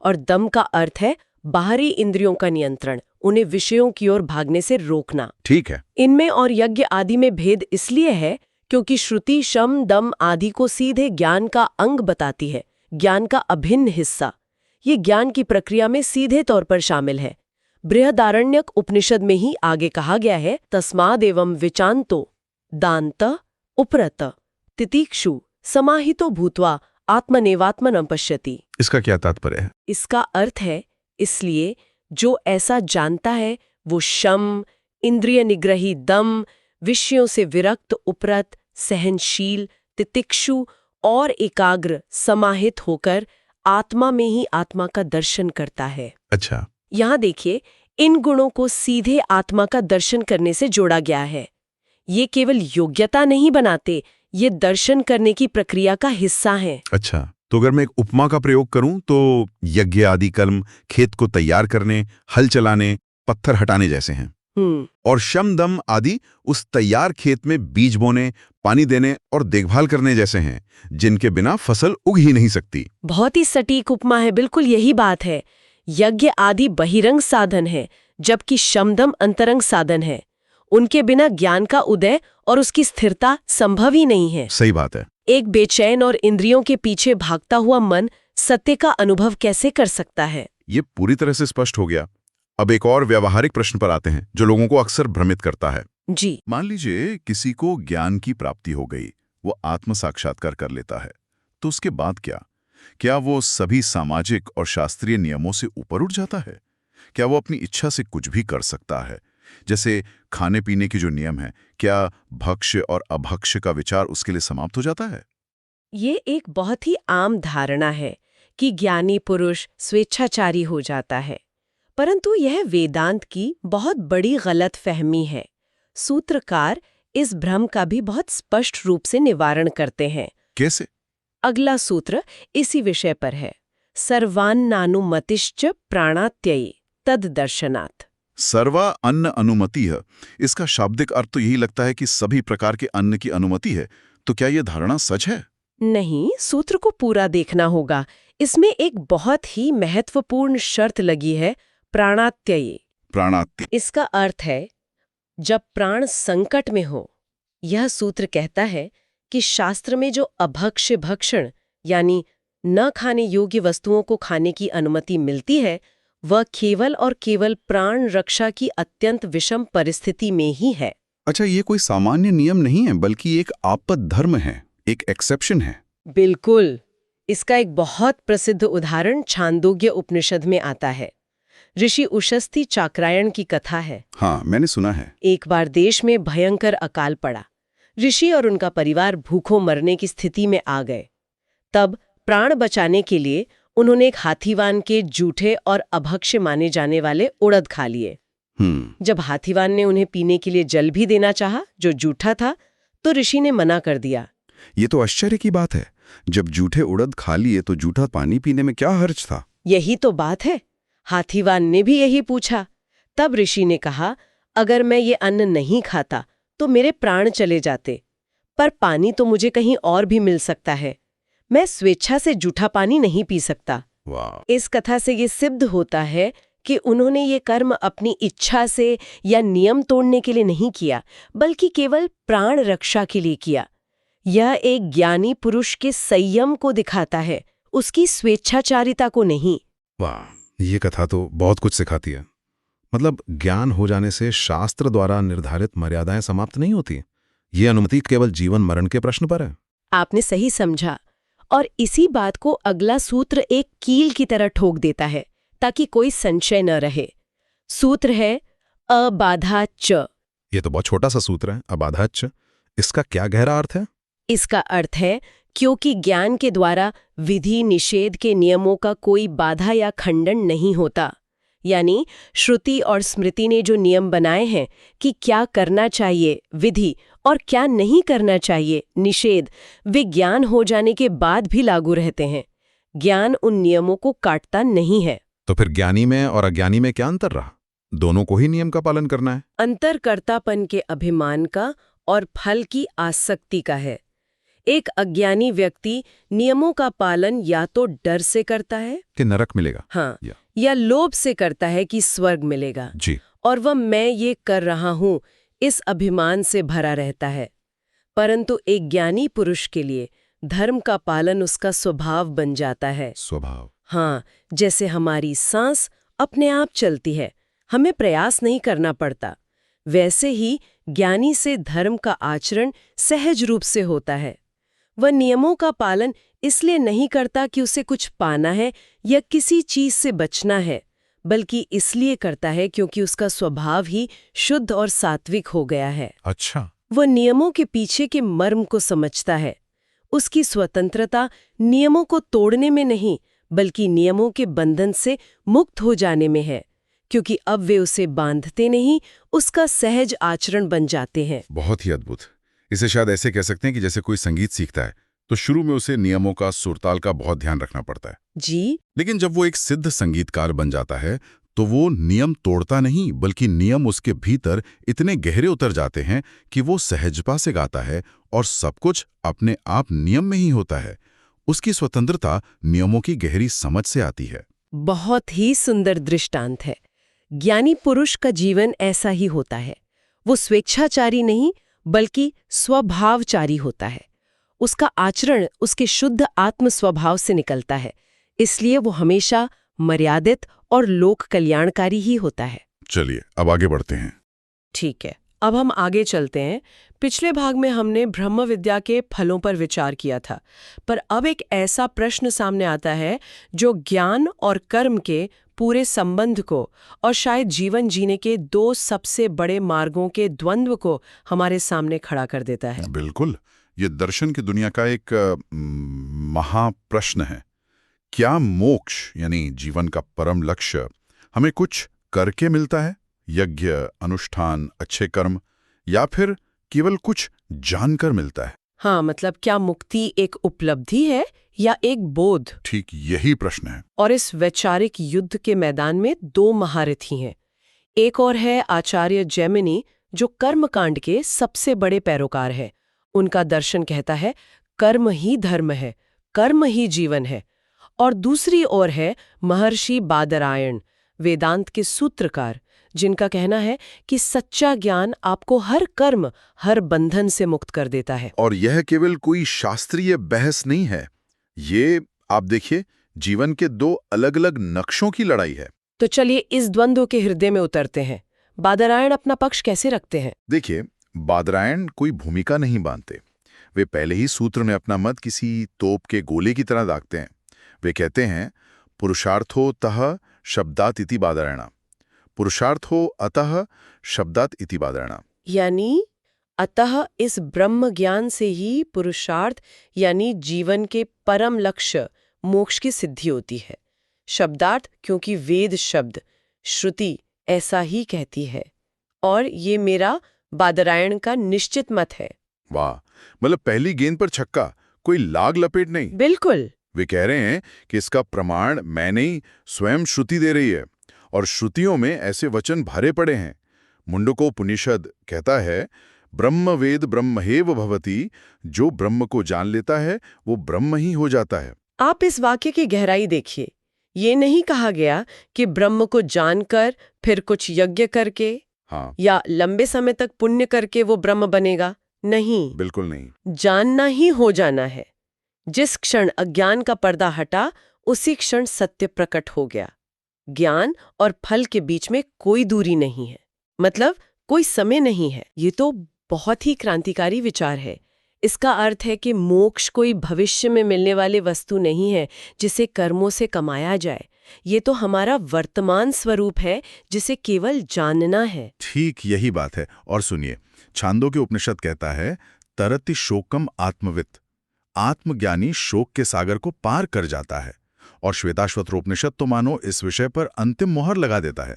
और दम का अर्थ है बाहरी इंद्रियों का नियंत्रण, उन्हें विषयों की ओर भागने से रोकना। ठीक है। इनमें और यज्ञ आदि में भेद इसलिए है क्योंकि श्रुति शम, दम आदि को सीधे ज्ञान का अंग बताती है, ज्ञान का अभिन्न हिस्सा। ये ज्ञान की प्रक्रिया में सीधे तौर पर शामिल है। बृहदारण्यक उपनिषद में ही आगे कहा गया है, तस्मादेवं विचान्तो दान्त उपरत तितिक्षु समाहितो भूत्वा आत्मनेवात्मनं पश्यति। इसका क्या तात्पर्य है? इसका अर्थ है, इसलिए जो ऐसा जानता है वो शम, इंद्रिय निग्रही दम, विषयों से विरक्त उपरत, सहनशील, तितिक्षु और एकाग्र समाहित होकर आत्मा में ही आत्मा का दर्शन करता है। अच्छा। यहाँ देखिए, इन गुणों को सीधे आत्मा का दर्शन करने से जोड़ा गया है। ये केवल योग्यता नहीं बनाते, ये दर्शन करने की प्रक्रिया का हिस्सा है। अच्छा, तो अगर मैं एक उपमा का प्रयोग करूं तो यज्ञ आदि कर्म खेत को तैयार करने, हल चलाने, पत्थर हटाने जैसे हैं। और शम, दम आदि उस तैयार खेत में बीज बोने, पानी देने और देखभाल करने जैसे हैं, जिनके बिना फसल उग ही नहीं सकती। बहुत ही सटीक उपमा है, बिल्कुल यही बात है। यज्ञ आदि बहिरंग साधन है, जबकि शमदम अंतरंग साधन है। उनके बिना ज्ञान का उदय और उसकी स्थिरता संभव ही नहीं है। सही बात है। एक बेचैन और इंद्रियों के पीछे भागता हुआ मन सत्य का अनुभव कैसे कर सकता है? ये पूरी तरह से स्पष्ट हो गया। अब एक और व्यावहारिक प्रश्न पर आते हैं जो लोगों को अक्सर भ्रमित करता है। जी। मान लीजिए किसी को ज्ञान की प्राप्ति हो गई, वो आत्म साक्षात्कार कर लेता है, तो उसके बाद क्या? क्या वो सभी सामाजिक और शास्त्रीय नियमों से ऊपर उठ जाता है? क्या वो अपनी इच्छा से कुछ भी कर सकता है? जैसे खाने पीने के जो नियम हैं, क्या भक्ष्य और अभक्ष्य का विचार उसके लिए समाप्त हो जाता है? ये एक बहुत ही आम धारणा है कि ज्ञानी पुरुष स्वेच्छाचारी हो जाता है, परंतु यह वेदांत की बहुत बड़ी गलत फहमी है। सूत्रकार इस भ्रम का भी बहुत स्पष्ट रूप से निवारण करते हैं। कैसे? अगला सूत्र इसी विषय पर है। सर्वान्नानुमतिश्च प्राणात्ययी तद दर्शनात्। सर्वा अन्न अनुमति है, इसका शाब्दिक अर्थ तो यही लगता है कि सभी प्रकार के अन्न की अनुमति है। तो क्या यह धारणा सच है? नहीं, सूत्र को पूरा देखना होगा। इसमें एक बहुत ही महत्वपूर्ण शर्त लगी है, प्राणात्ययी। प्राणात्य। इसका अर्थ है जब प्राण संकट में हो। यह सूत्र कहता है कि शास्त्र में जो अभक्ष्य भक्षण यानी न खाने योग्य वस्तुओं को खाने की अनुमति मिलती है, वह केवल और केवल प्राण रक्षा की अत्यंत विषम परिस्थिति में ही है। अच्छा, ये कोई सामान्य नियम नहीं है, बल्कि एक आपद धर्म है, एक एक्सेप्शन है। बिल्कुल। इसका एक बहुत प्रसिद्ध उदाहरण छांदोग्य उपनिषद में आता है। ऋषि उशस्ती चाक्रायण की कथा है। हाँ, मैंने सुना है। एक बार देश में भयंकर अकाल पड़ा। ऋषि और उनका परिवार भूखों मरने की स्थिति में आ गए। तब प्राण बचाने के लिए उन्होंने एक हाथीवान के जूठे और अभक्ष्य माने जाने वाले उड़द खा लिए। जब हाथीवान ने उन्हें पीने के लिए जल भी देना चाहा, जो जूठा था, तो ऋषि ने मना कर दिया। ये तो आश्चर्य की बात है। जब जूठे उड़द खा लिए तो जूठा पानी पीने में क्या हर्ज था? यही तो बात है। हाथीवान ने भी यही पूछा। तब ऋषि ने कहा, अगर मैं ये अन्न नहीं खाता तो मेरे प्राण चले जाते, पर पानी तो मुझे कहीं और भी मिल सकता है। मैं स्वेच्छा से जूठा पानी नहीं पी सकता। वाह! इस कथा से ये सिद्ध होता है कि उन्होंने ये कर्म अपनी इच्छा से या नियम तोड़ने के लिए नहीं किया, बल्कि केवल प्राण रक्षा के लिए किया। यह एक ज्ञानी पुरुष के संयम को दिखाता है, उसकी स्वेच्छाचारिता को नहीं। वाह! ये कथा तो बहुत कुछ सिखाती है। मतलब ज्ञान हो जाने से शास्त्र द्वारा निर्धारित मर्यादाएं समाप्त नहीं होती। ये अनुमति केवल जीवन मरण के प्रश्न पर है। आपने सही समझा। और इसी बात को अगला सूत्र एक कील की तरह ठोक देता है, ताकि कोई संशय न रहे। सूत्र है अबाधाच्च। ये तो बहुत छोटा सा सूत्र है, अबाधाच्च। इसका क्या गहरा अर्थ है? इसका अर्थ है, क्योंकि ज्ञान के द्वारा विधि निषेध के नियमों का कोई बाधा या खंडन नहीं होता। यानी श्रुति और स्मृति ने जो नियम बनाए हैं कि क्या करना चाहिए विधि और क्या नहीं करना चाहिए निषेध, वे ज्ञान हो जाने के बाद भी लागू रहते हैं। ज्ञान उन नियमों को काटता नहीं है। तो फिर ज्ञानी में और अज्ञानी में क्या अंतर रहा? दोनों को ही नियम का पालन करना है। अंतर कर्तापन के अभिमान का और फल की आसक्ति का है। एक अज्ञानी व्यक्ति नियमों का पालन या तो डर से करता है कि नरक मिलेगा, हाँ, या लोभ से करता है कि स्वर्ग मिलेगा जी, और वह मैं ये कर रहा हूँ इस अभिमान से भरा रहता है। परंतु एक ज्ञानी पुरुष के लिए धर्म का पालन उसका स्वभाव बन जाता है। स्वभाव? हाँ, जैसे हमारी सांस अपने आप चलती है, हमें प्रयास नहीं करना पड़ता, वैसे ही ज्ञानी से धर्म का आचरण सहज रूप से होता है। वह नियमों का पालन इसलिए नहीं करता कि उसे कुछ पाना है या किसी चीज से बचना है, बल्कि इसलिए करता है क्योंकि उसका स्वभाव ही शुद्ध और सात्विक हो गया है। अच्छा। वह नियमों के पीछे के मर्म को समझता है। उसकी स्वतंत्रता नियमों को तोड़ने में नहीं, बल्कि नियमों के बंधन से मुक्त हो जाने में है, क्योंकि अब वे उसे बांधते नहीं, उसका सहज आचरण बन जाते हैं। बहुत ही अद्भुत। इसे शायद ऐसे कह सकते हैं कि जैसे कोई संगीत सीखता है तो शुरू में उसे नियमों का, सुरताल का बहुत ध्यान रखना पड़ता है जी, लेकिन जब वो एक सिद्ध संगीतकार बन जाता है तो वो नियम तोड़ता नहीं, बल्कि नियम उसके भीतर इतने गहरे उतर जाते हैं कि वो सहजता से गाता है और सब कुछ अपने आप नियम में ही होता है। उसकी स्वतंत्रता नियमों की गहरी समझ से आती है। बहुत ही सुंदर दृष्टांत है। ज्ञानी पुरुष का जीवन ऐसा ही होता है। वो स्वेच्छाचारी नहीं, बल्कि स्वभावचारी होता है। उसका आचरण उसके शुद्ध आत्म स्वभाव से निकलता है, इसलिए वो हमेशा मर्यादित और लोक कल्याणकारी ही होता है। चलिए अब आगे बढ़ते हैं। ठीक है, अब हम आगे चलते हैं। पिछले भाग में हमने ब्रह्म विद्या के फलों पर विचार किया था, पर अब एक ऐसा प्रश्न सामने आता है जो ज्ञान और कर्म के पूरे संबंध को और शायद जीवन जीने के दो सबसे बड़े मार्गों के द्वंद्व को हमारे सामने खड़ा कर देता है। बिल्कुल, ये दर्शन की दुनिया का एक महाप्रश्न है। क्या मोक्ष यानी जीवन का परम लक्ष्य हमें कुछ करके मिलता है, यज्ञ, अनुष्ठान, अच्छे कर्म, या फिर केवल कुछ जानकर मिलता है? हाँ, मतलब क्या मुक्ति एक उपलब्धि है या एक बोध? ठीक यही प्रश्न है। और इस वैचारिक युद्ध के मैदान में दो महारथी हैं। एक और है आचार्य जैमिनी, जो कर्मकांड के सबसे बड़े पैरोकार है। उनका दर्शन कहता है कर्म ही धर्म है, कर्म ही जीवन है। और दूसरी ओर है महर्षि बादरायण, वेदांत के सूत्रकार, जिनका कहना है कि सच्चा ज्ञान आपको हर कर्म, हर बंधन से मुक्त कर देता है। और यह केवल कोई शास्त्रीय बहस नहीं है, ये आप देखिए जीवन के दो अलग अलग नक्शों की लड़ाई है। तो चलिए इस द्वंद्व के हृदय में उतरते हैं। बादरायण अपना पक्ष कैसे रखते हैं? देखिए, बादरायण कोई भूमिका नहीं बांधते। वे पहले ही सूत्र में अपना मत किसी तोप के गोले की तरह दागते हैं। वे कहते हैं पुरुषार्थो तः शब्दात इति बादरायणा, पुरुषार्थो अतः शब्दात इति बादरायणा। यानी अतः इस ब्रह्म ज्ञान से ही पुरुषार्थ यानी जीवन के परम लक्ष्य मोक्ष की सिद्धि होती है। शब्दार्थ क्योंकि वेद शब्द, श्रुति ऐसा ही कहती है और ये मेरा बादरायण का निश्चित मत है। वाह, मतलब पहली गेंद पर छक्का, कोई लाग लपेट नहीं। बिल्कुल। वे कह रहे हैं कि इसका प्रमाण मैं नहीं, स्वयं श्रुति दे रही है, और श्रुतियों में ऐसे वचन भरे पड़े हैं। मुंडकोपनिषद कहता है, ब्रह्म वेद ब्रह्मैव भवति, जो ब्रह्म को जान लेता है वो ब्रह्म ही हो जाता है। आप इस वाक्य की गहराई देखिए। ये नहीं कहा गया कि ब्रह्म को जानकर फिर कुछ यज्ञ करके हाँ, या लंबे समय तक पुण्य करके वो ब्रह्म बनेगा। नहीं, बिल्कुल नहीं। जानना ही हो जाना है। जिस क्षण अज्ञान का पर्दा हटा, उसी क्षण सत्य प्रकट हो गया। ज्ञान और फल के बीच में कोई दूरी नहीं है, मतलब कोई समय नहीं है। ये तो बहुत ही क्रांतिकारी विचार है। इसका अर्थ है कि मोक्ष कोई भविष्य में मिलने वाली वस्तु नहीं है जिसे कर्मों से कमाया जाए। ये तो हमारा वर्तमान स्वरूप है जिसे केवल जानना है। ठीक यही बात है। और सुनिए, छांदोग्य उपनिषद कहता है, तरति शोकम आत्मवित्, आत्मज्ञानी शोक के सागर को पार कर जाता है। और श्वेताश्वतरोपनिषद तो मानो इस विषय पर अंतिम मोहर लगा देता है,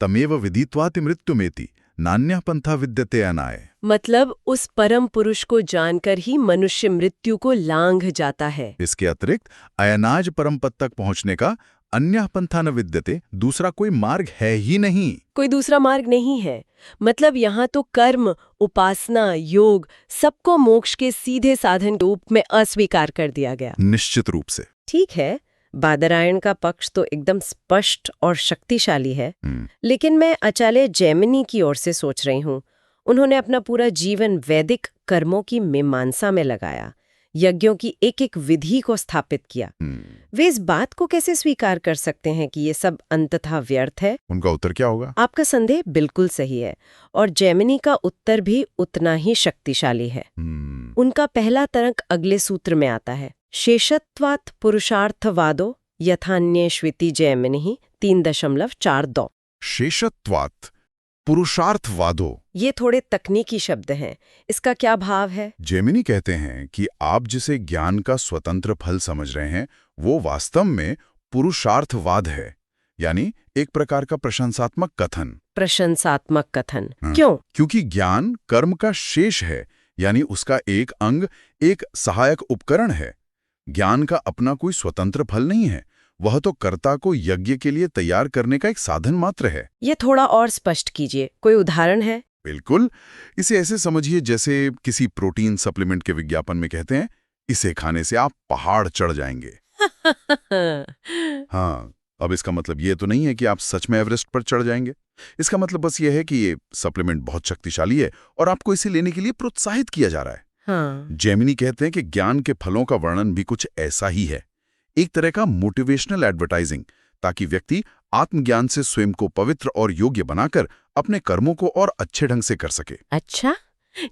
तमेव विदित्वाति मृत्युमेति नान्यः पंथा विद्यते अनाय। मतलब उस परम पुरुष को जानकर ही मनुष्य मृत्यु को लांघ जाता है। इसके अतिरिक्त अयनाज परम पद तक पहुंचने का अन्यः पंथा न विद्यते, दूसरा कोई मार्ग है ही नहीं। कोई दूसरा मार्ग नहीं है। मतलब यहाँ तो कर्म, उपासना, योग सबको मोक्ष के सीधे साधन के रूप में अस्वीकार कर दिया गया। निश्चित रूप से। ठीक है, बादरायण का पक्ष तो एकदम स्पष्ट और शक्तिशाली है, लेकिन मैं आचार्य जैमिनी की ओर से सोच रही हूँ। उन्होंने अपना पूरा जीवन वैदिक कर्मों की मीमांसा में लगाया, यज्ञों की एक एक विधि को स्थापित किया। वे इस बात को कैसे स्वीकार कर सकते हैं कि ये सब अंततः व्यर्थ है? उनका उत्तर क्या होगा? आपका संदेह बिल्कुल सही है, और जैमिनी का उत्तर भी उतना ही शक्तिशाली है। उनका पहला तर्क अगले सूत्र में आता है, शेषत्वात् पुरुषार्थवादो यथान्येष्विति जैमिनिः 3.42। शेषत्वात् पुरुषार्थवादो। ये थोड़े तकनीकी शब्द हैं, इसका क्या भाव है? जैमिनी कहते हैं कि आप जिसे ज्ञान का स्वतंत्र फल समझ रहे हैं, वो वास्तव में पुरुषार्थवाद है, यानी एक प्रकार का प्रशंसात्मक कथन। प्रशंसात्मक कथन क्यों? क्योंकि ज्ञान कर्म का शेष है, यानी उसका एक अंग, एक सहायक उपकरण है। ज्ञान का अपना कोई स्वतंत्र फल नहीं है, वह तो कर्ता को यज्ञ के लिए तैयार करने का एक साधन मात्र है। ये थोड़ा और स्पष्ट कीजिए, कोई उदाहरण है? बिल्कुल, इसे ऐसे समझिए जैसे किसी प्रोटीन सप्लीमेंट के विज्ञापन में कहते हैं, इसे खाने से आप पहाड़ चढ़ जाएंगे। हाँ, अब इसका मतलब ये तो नहीं है कि आप सच में एवरेस्ट पर चढ़ जाएंगे। इसका मतलब बस ये है कि ये सप्लीमेंट बहुत शक्तिशाली है और आपको इसे लेने के लिए प्रोत्साहित किया जा रहा है। हाँ। जैमिनी कहते हैं कि ज्ञान के फलों का वर्णन भी कुछ ऐसा ही है, एक तरह का मोटिवेशनल एडवर्टाइजिंग, ताकि व्यक्ति आत्मज्ञान से स्वयं को पवित्र और योग्य बनाकर अपने कर्मों को और अच्छे ढंग से कर सके। अच्छा,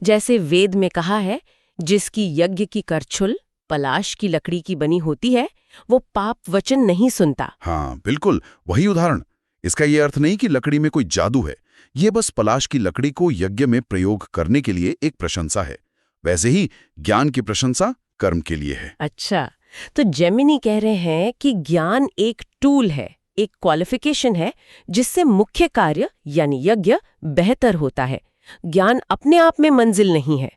जैसे वेद में कहा है, जिसकी यज्ञ की करछुल पलाश की लकड़ी की बनी होती है, वो पाप वचन नहीं सुनता। हाँ, बिल्कुल वही उदाहरण। इसका ये अर्थ नहीं कि लकड़ी में कोई जादू है, ये बस पलाश की लकड़ी को यज्ञ में प्रयोग करने के लिए एक प्रशंसा है। वैसे ही ज्ञान की प्रशंसा कर्म के लिए है। अच्छा, तो जैमिनी कह रहे हैं कि ज्ञान एक टूल है, एक क्वालिफिकेशन है, जिससे मुख्य कार्य यानी यज्ञ बेहतर होता है। ज्ञान अपने आप में मंजिल नहीं है।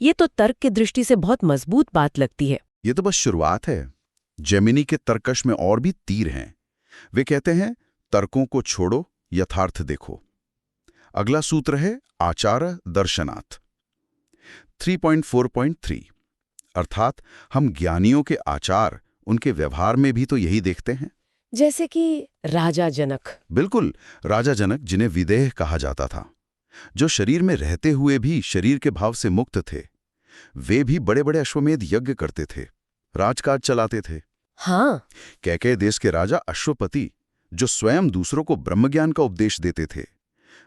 ये तो तर्क की दृष्टि से बहुत मजबूत बात लगती है। ये तो बस शुरुआत है। जैमिनी के तर्कश में और भी तीर हैं। वे कहते हैं, तर्कों को छोड़ो, यथार्थ देखो। अगला सूत्र है आचार दर्शनात् 3.4.3, अर्थात हम ज्ञानियों के आचार, उनके व्यवहार में भी तो यही देखते हैं। जैसे कि राजा जनक। बिल्कुल, राजा जनक, जिन्हें विदेह कहा जाता था, जो शरीर में रहते हुए भी शरीर के भाव से मुक्त थे। वे भी बड़े बड़े अश्वमेध यज्ञ करते थे, राजकाज चलाते थे। हाँ। कैकेय देश के राजा अश्वपति, जो स्वयं दूसरों को ब्रह्मज्ञान का उपदेश देते थे,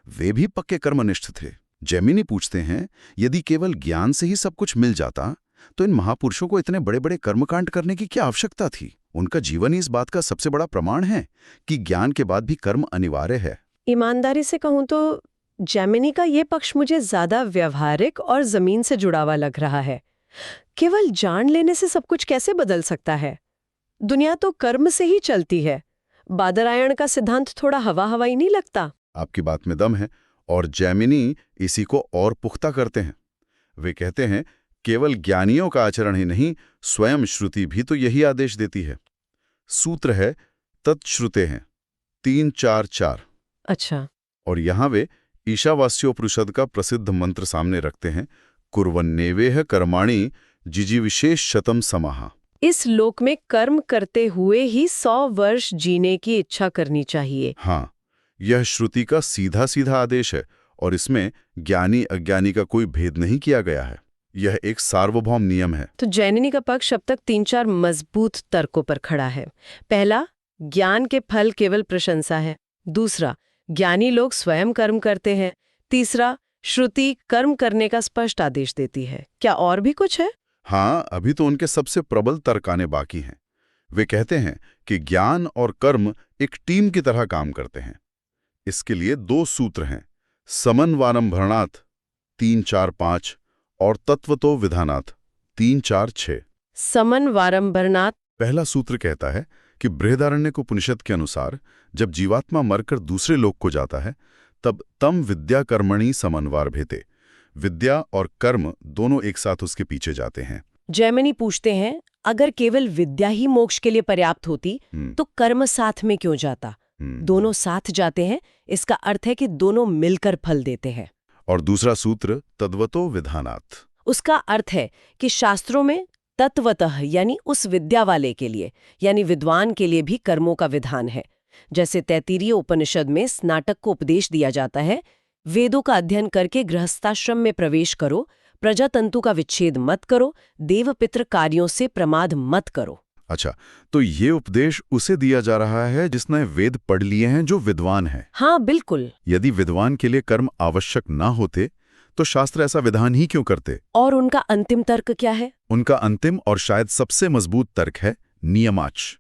वे भी पक्के कर्मनिष्ठ थे। जैमिनी पूछते हैं, यदि केवल ज्ञान से ही सब कुछ मिल जाता तो इन महापुरुषों को इतने बड़े बड़े कर्मकांड करने की क्या आवश्यकता थी? उनका जीवन ही इस बात का सबसे बड़ा प्रमाण है कि ज्ञान के बाद भी कर्म अनिवार्य है। ईमानदारी से कहूं तो जैमिनी का ये पक्ष मुझे ज्यादा व्यवहारिक और जमीन से जुड़ा हुआ लग रहा है। केवल जान लेने से सब कुछ कैसे बदल सकता है? दुनिया तो कर्म से ही चलती है। बादरायण का सिद्धांत थोड़ा हवा हवाई नहीं लगता? आपकी बात में दम है। और जैमिनी इसी को और पुख्ता करते हैं। वे कहते हैं केवल ज्ञानियों का आचरण ही नहीं, स्वयं श्रुति भी तो यही आदेश देती है। सूत्र है तत्श्रुते हैं 3-4-4। अच्छा। और यहां वे ईशावास्योपनिषद का प्रसिद्ध मंत्र सामने रखते हैं, कुर्वन्नेवेह कर्माणि जिजीविशेष शतम समाहा। इस लोक में कर्म करते हुए ही 100 वर्ष जीने की इच्छा करनी चाहिए। हाँ, यह श्रुति का सीधा सीधा आदेश है और इसमें ज्ञानी अज्ञानी का कोई भेद नहीं किया गया है। यह एक सार्वभौम नियम है। तो जैनिनी का पक्ष अब तक 3-4 मजबूत तर्कों पर खड़ा है। पहला, ज्ञान के फल केवल प्रशंसा है। दूसरा, ज्ञानी लोग स्वयं कर्म करते हैं। तीसरा, श्रुति कर्म करने का स्पष्ट आदेश देती है। क्या और भी कुछ है? हाँ, अभी तो उनके सबसे प्रबल तर्क आने बाकी हैं। वे कहते हैं कि ज्ञान और कर्म एक टीम की तरह काम करते हैं। इसके लिए 2 सूत्र हैं, समन्वारंभरणात् 3-4-5 और तत्वतो विधानात् 3-4-6। समन्वारंभरणात्। पहला सूत्र कहता है कि बृहदारण्यक उपनिषद के अनुसार जब जीवात्मा मरकर दूसरे लोक को जाता है तब तम विद्या कर्मणि समन्वारभेते, विद्या और कर्म दोनों एक साथ उसके पीछे जाते हैं। जैमिनी पूछते हैं, अगर केवल विद्या ही मोक्ष के लिए पर्याप्त होती तो कर्म साथ में क्यों जाता? दोनों साथ जाते हैं, इसका अर्थ है कि दोनों मिलकर फल देते हैं। और दूसरा सूत्र तद्वतो विधानात्। उसका अर्थ है कि शास्त्रों में तत्वतः यानी उस विद्या वाले के लिए यानी विद्वान के लिए भी कर्मों का विधान है। जैसे तैत्तिरीय उपनिषद में स्नातक को उपदेश दिया जाता है, वेदों का अध्ययन करके गृहस्थाश्रम में प्रवेश करो, प्रजातंतु का विच्छेद मत करो, देवपितृ कार्यों से प्रमाद मत करो। अच्छा, तो ये उपदेश उसे दिया जा रहा है जिसने वेद पढ़ लिए हैं, जो विद्वान है। हाँ, बिल्कुल। यदि विद्वान के लिए कर्म आवश्यक ना होते तो शास्त्र ऐसा विधान ही क्यों करते? और उनका अंतिम तर्क क्या है? उनका अंतिम और शायद सबसे मजबूत तर्क है नियमाच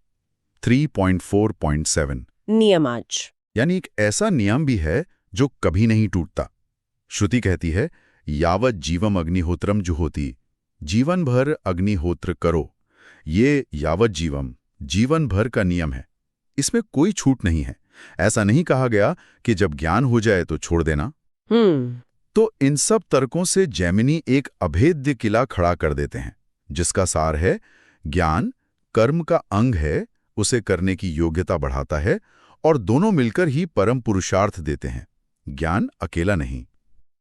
3.4.7। नियमाच यानी एक ऐसा नियम भी है जो कभी नहीं टूटता। श्रुति कहती है यावत जीवम अग्निहोत्रम जुहोति, जीवन भर अग्निहोत्र करो। ये यावत जीवम जीवन भर का नियम है, इसमें कोई छूट नहीं है। ऐसा नहीं कहा गया कि जब ज्ञान हो जाए तो छोड़ देना। तो इन सब तर्कों से जैमिनी एक अभेद्य किला खड़ा कर देते हैं, जिसका सार है ज्ञान कर्म का अंग है, उसे करने की योग्यता बढ़ाता है और दोनों मिलकर ही परम पुरुषार्थ देते हैं, ज्ञान अकेला नहीं।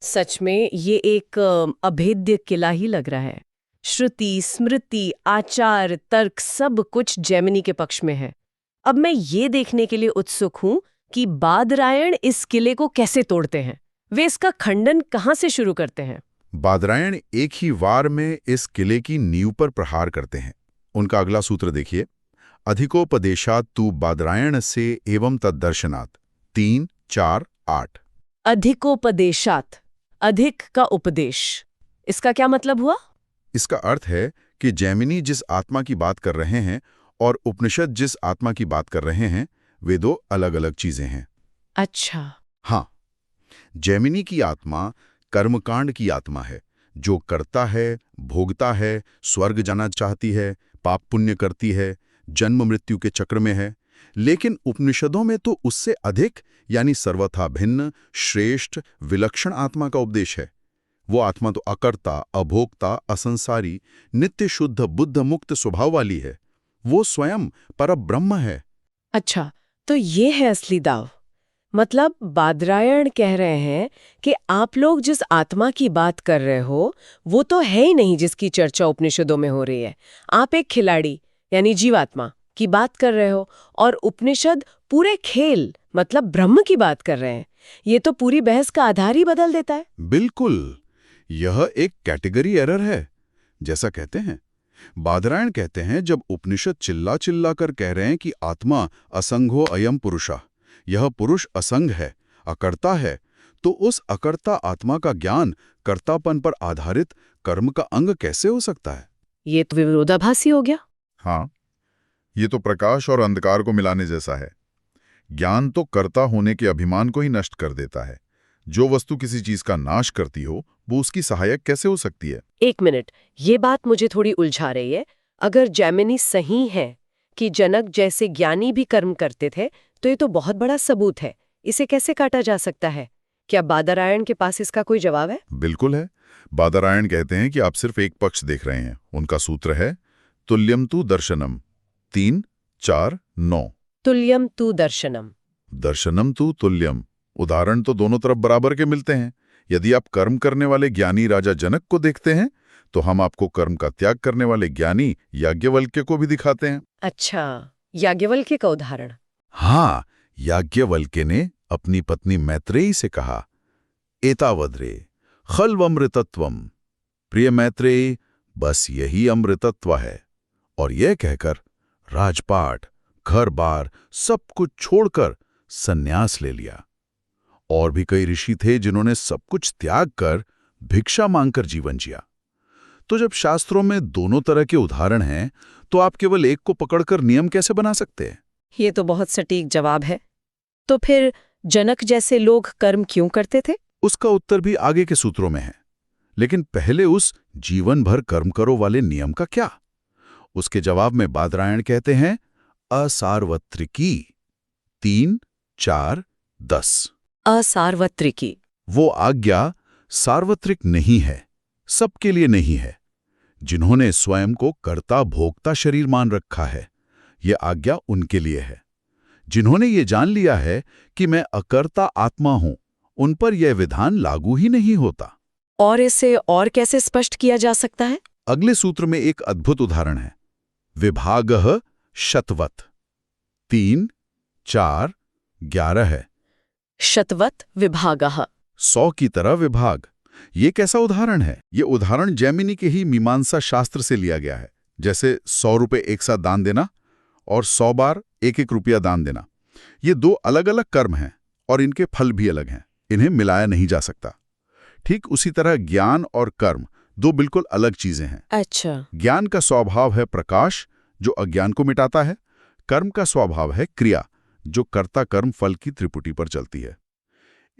सच में ये एक अभेद्य किला ही लग रहा है। श्रुति, स्मृति, आचार, तर्क सब कुछ जैमिनी के पक्ष में है। अब मैं ये देखने के लिए उत्सुक हूं कि बादरायण इस किले को कैसे तोड़ते हैं। वे इसका खंडन कहां से शुरू करते हैं? बादरायण एक ही वार में इस किले की नींव पर प्रहार करते हैं। उनका अगला सूत्र देखिए, अधिकोपदेशात् तु बादरायण से एवं तद्दर्शनात् 3-4-8। अधिकोपदेशात्, अधिक का उपदेश, इसका क्या मतलब हुआ? इसका अर्थ है कि जैमिनी जिस आत्मा की बात कर रहे हैं और उपनिषद जिस आत्मा की बात कर रहे हैं, वे 2 अलग-अलग चीजें हैं। अच्छा। हाँ, जैमिनी की आत्मा कर्मकांड की आत्मा है, जो करता है, भोगता है, स्वर्ग जाना चाहती है, पाप पुण्य करती है, जन्म मृत्यु के चक्र में है। लेकिन उपनिषदों में तो उससे अधिक यानी सर्वथा भिन्न, श्रेष्ठ, विलक्षण आत्मा का उपदेश है। वो आत्मा तो अकर्ता, अभोक्ता, असंसारी, नित्य शुद्ध, बुद्ध मुक्त स्वभाव वाली है। वो स्वयं परब्रह्म है। अच्छा, तो ये है असली दाव। मतलब बादरायण कह रहे हैं कि आप लोग जिस आत्मा की बात कर रहे हो वो तो है ही नहीं जिसकी चर्चा उपनिषदों में हो रही है। आप एक खिलाड़ी यानी जीवात्मा की बात कर रहे हो और उपनिषद पूरे खेल मतलब ब्रह्म की बात कर रहे हैं। ये तो पूरी बहस का आधार ही बदल देता है। बिल्कुल, यह एक कैटेगरी एरर है, जैसा कहते हैं। बादरायण कहते हैं जब उपनिषद चिल्ला चिल्ला कर कह रहे हैं कि आत्मा असंगो अयम पुरुषा, यह पुरुष असंग है, अकर्ता है, तो उस अकर्ता आत्मा का ज्ञान कर्तापन पर आधारित कर्म का अंग कैसे हो सकता है? ये तो विरोधाभासी हो गया। हाँ, ये तो प्रकाश और अंधकार को मिलाने जैसा है। ज्ञान तो कर्ता होने के अभिमान को ही नष्ट कर देता है। जो वस्तु किसी चीज का नाश करती हो वो उसकी सहायक कैसे हो सकती है? एक मिनट, ये बात मुझे थोड़ी उलझा रही है। अगर जैमिनी सही है कि जनक जैसे ज्ञानी भी कर्म करते थे तो ये तो बहुत बड़ा सबूत है इसे कैसे काटा जा सकता है? क्या बादरायण के पास इसका कोई जवाब है? बिल्कुल है। बादरायण कहते हैं कि आप सिर्फ एक पक्ष देख रहे हैं। उनका सूत्र है तुल्यम तु दर्शनम 3, 4, 9। तुल्यम तु दर्शनम। दर्शनम तु तुल्यम। उदाहरण तो दोनों तरफ बराबर के मिलते हैं। यदि आप कर्म करने वाले ज्ञानी राजा जनक को देखते हैं तो हम आपको कर्म का त्याग करने वाले ज्ञानी याज्ञवल्क्य को भी दिखाते हैं। अच्छा, याज्ञवल्क्य का उदाहरण? हाँ, याज्ञवल्क्य ने अपनी पत्नी मैत्रेयी से कहा, एतावद्रे खल्वमृतत्वम। प्रिय मैत्रेयी, बस यही अमृतत्व है। और यह कहकर राजपाट, घर बार सब कुछ छोड़कर संन्यास ले लिया। और भी कई ऋषि थे जिन्होंने सब कुछ त्याग कर भिक्षा मांगकर जीवन जिया। तो जब शास्त्रों में दोनों तरह के उदाहरण हैं, तो आप केवल एक को पकड़कर नियम कैसे बना सकते हैं? ये तो बहुत सटीक जवाब है। तो फिर जनक जैसे लोग कर्म क्यों करते थे? उसका उत्तर भी आगे के सूत्रों में है। लेकिन पहले उस जीवन भर कर्म करो वाले नियम का क्या? उसके जवाब में बादरायण कहते हैं असार्वत्रिकी 3, 4, 10। असार्वत्रिकी। वो आज्ञा सार्वत्रिक नहीं है, सबके लिए नहीं है। जिन्होंने स्वयं को कर्ता भोक्ता शरीर मान रखा है, ये आज्ञा उनके लिए है। जिन्होंने ये जान लिया है कि मैं अकर्ता आत्मा हूं, उन पर यह विधान लागू ही नहीं होता। और इसे और कैसे स्पष्ट किया जा सकता है? अगले सूत्र में एक अद्भुत उदाहरण है। विभागः शतवत् 3, 4, 11 है। शतवत् विभागः। 100 की तरह विभाग। ये कैसा उदाहरण है? ये उदाहरण जैमिनी के ही मीमांसा शास्त्र से लिया गया है। जैसे 100 रुपए एक साथ दान देना और 100 बार 1-1 रुपया दान देना। ये दो अलग अलग कर्म हैं और इनके फल भी अलग हैं। इन्हें मिलाया नहीं जा सकता। ठीक उसी तरह ज्ञान और कर्म दो बिल्कुल अलग चीजें हैं। अच्छा। ज्ञान का स्वभाव है प्रकाश, जो अज्ञान को मिटाता है। कर्म का स्वभाव है क्रिया, जो कर्ता कर्म फल की त्रिपुटी पर चलती है।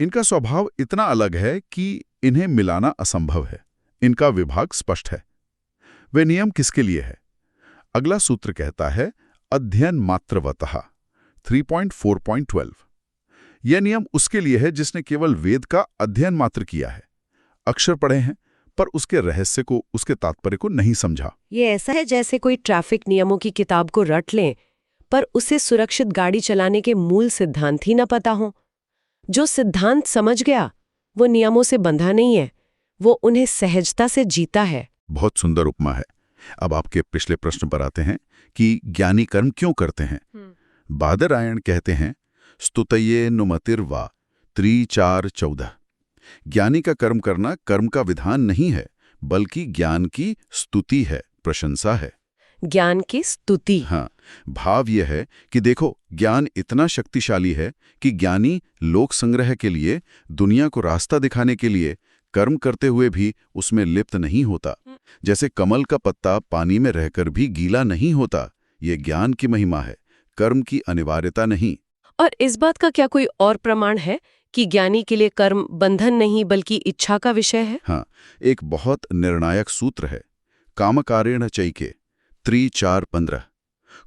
इनका स्वभाव इतना अलग है कि इन्हें मिलाना असंभव है। इनका विभाग स्पष्ट है। वे नियम किसके लिए है? अगला सूत्र कहता है अध्ययन मात्रवतः 3.4.12। यह नियम उसके लिए है जिसने केवल वेद का अध्ययन मात्र किया है, अक्षर पढ़े हैं, पर उसके रहस्य को, उसके तात्पर्य को नहीं समझा। ये ऐसा है जैसे कोई ट्रैफिक नियमों की किताब को रट लें, पर उसे सुरक्षित गाड़ी चलाने के मूल सिद्धांत ही न पता हो। जो सिद्धांत समझ गया वो नियमों से बंधा नहीं है, वो उन्हें सहजता से जीता है। बहुत सुंदर उपमा है। अब आपके पिछले प्रश्न पर आते हैं कि ज्ञानी कर्म क्यों करते हैं। बादरायण कहते हैं स्तुतये नुमतिर्वा 3, 4, 14। ज्ञानी का कर्म करना कर्म का विधान नहीं है, बल्कि ज्ञान की स्तुति है, प्रशंसा है। ज्ञान की स्तुति। हाँ, भाव यह है कि देखो, ज्ञान इतना शक्तिशाली है कि ज्ञानी लोक संग्रह के लिए, दुनिया को रास्ता दिखाने के लिए कर्म करते हुए भी उसमें लिप्त नहीं होता। जैसे कमल का पत्ता पानी में रहकर भी गीला नहीं होता। ये ज्ञान की महिमा है, कर्म की अनिवार्यता नहीं। और इस बात का क्या कोई और प्रमाण है कि ज्ञानी के लिए कर्म बंधन नहीं बल्कि इच्छा का विषय है? हाँ, एक बहुत निर्णायक सूत्र है, कामकारेण चैके 3, 4, 15।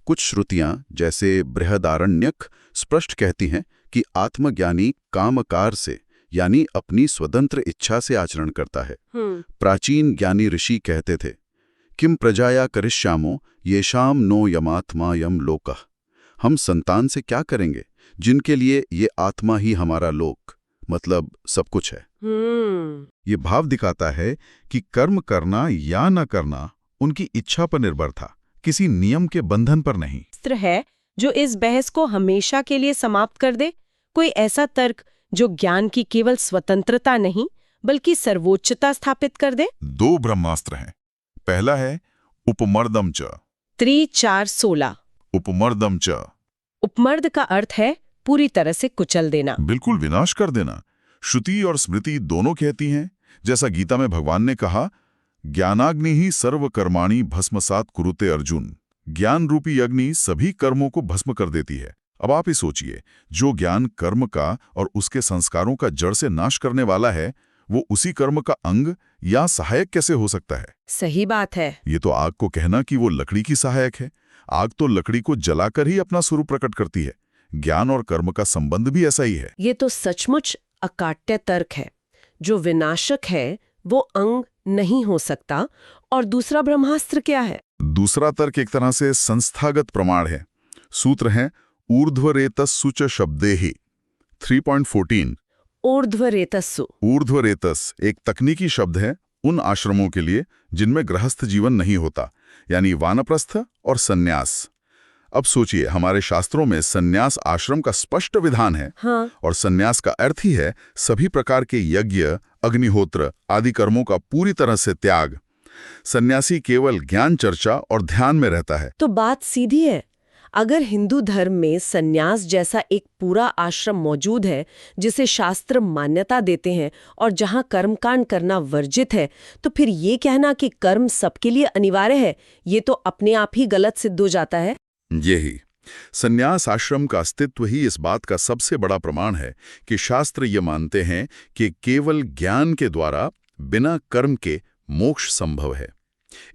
कुछ श्रुतियां जैसे बृहदारण्यक स्पष्ट कहती हैं कि आत्मज्ञानी कामकार से, यानी अपनी स्वतंत्र इच्छा से आचरण करता है। प्राचीन ज्ञानी ऋषि कहते थे, किम प्रजाया करिष्यामो येषाम नो यमात्मा यम लोकः। हम संतान से क्या करेंगे जिनके लिए ये आत्मा ही हमारा लोक, मतलब सब कुछ है। ये भाव दिखाता है कि कर्म करना या न करना उनकी इच्छा पर निर्भर था, किसी नियम के बंधन पर नहीं। शास्त्र है जो इस बहस को हमेशा के लिए समाप्त कर दे? कोई ऐसा तर्क जो ज्ञान की केवल स्वतंत्रता नहीं बल्कि सर्वोच्चता स्थापित कर दे? 2 ब्रह्मास्त्र हैं। पहला है उपमर्दम च 3, 4, 16। उपमर्दम च। उपमर्द का अर्थ है पूरी तरह से कुचल देना, बिल्कुल विनाश कर देना। श्रुति और स्मृति दोनों कहती हैं, जैसा गीता में भगवान ने कहा, ज्ञानाग्नि ही सर्व कर्माणि भस्मसात कुरुते अर्जुन। ज्ञान रूपी अग्नि सभी कर्मों को भस्म कर देती है। अब आप ही सोचिए, जो ज्ञान कर्म का और उसके संस्कारों का जड़ से नाश करने वाला है, वो उसी कर्म का अंग या सहायक कैसे हो सकता है? सही बात है। ये तो आग को कहना कि वो लकड़ी की सहायक है। आग तो लकड़ी को जलाकर ही अपना स्वरूप प्रकट करती है, ज्ञान और कर्म का संबंध भी ऐसा ही है। ये तो सचमुच अकाट्य तर्क है। जो विनाशक है वो अंग नहीं हो सकता। और दूसरा ब्रह्मास्त्र क्या है? दूसरा तर्क एक तरह से संस्थागत प्रमाण है। सूत्र है ऊर्ध्वरेतस्सु च शब्देहि 3.14। ऊर्ध्वरेतस्सु। ऊर्ध्वरेतस एक तकनीकी शब्द है उन आश्रमों के लिए जिनमें गृहस्थ जीवन नहीं होता, यानी वानप्रस्थ और सन्यास। अब सोचिए, हमारे शास्त्रों में सन्यास आश्रम का स्पष्ट विधान है। हाँ। और सन्यास का अर्थ ही है सभी प्रकार के यज्ञ, अग्निहोत्र आदि कर्मों का पूरी तरह से त्याग। सन्यासी केवल ज्ञान चर्चा और ध्यान में रहता है। तो बात सीधी है। अगर हिंदू धर्म में सन्यास जैसा एक पूरा आश्रम मौजूद है जिसे शास्त्र मान्यता देते हैं और जहां कर्मकांड करना वर्जित है, तो फिर ये कहना कि कर्म सबके लिए अनिवार्य है, ये तो अपने आप ही गलत सिद्ध हो जाता है। यही सन्यास आश्रम का अस्तित्व ही इस बात का सबसे बड़ा प्रमाण है कि शास्त्र ये मानते हैं कि केवल ज्ञान के द्वारा बिना कर्म के मोक्ष संभव है।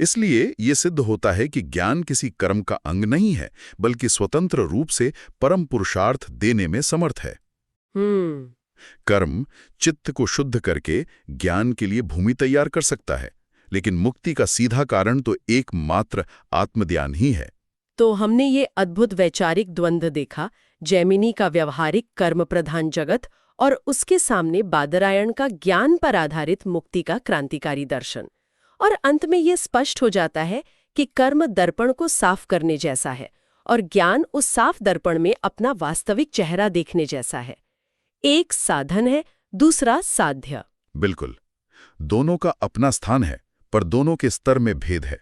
इसलिए ये सिद्ध होता है कि ज्ञान किसी कर्म का अंग नहीं है, बल्कि स्वतंत्र रूप से परम पुरुषार्थ देने में समर्थ है। कर्म चित्त को शुद्ध करके ज्ञान के लिए भूमि तैयार कर सकता है, लेकिन मुक्ति का सीधा कारण तो एकमात्र आत्मज्ञान ही है। तो हमने ये अद्भुत वैचारिक द्वंद्व देखा, जैमिनी का व्यवहारिक कर्म प्रधान जगत और उसके सामने बादरायण का ज्ञान पर आधारित मुक्ति का क्रांतिकारी दर्शन। और अंत में ये स्पष्ट हो जाता है कि कर्म दर्पण को साफ करने जैसा है और ज्ञान उस साफ दर्पण में अपना वास्तविक चेहरा देखने जैसा है। एक साधन है, दूसरा साध्य। बिल्कुल, दोनों का अपना स्थान है, पर दोनों के स्तर में भेद है।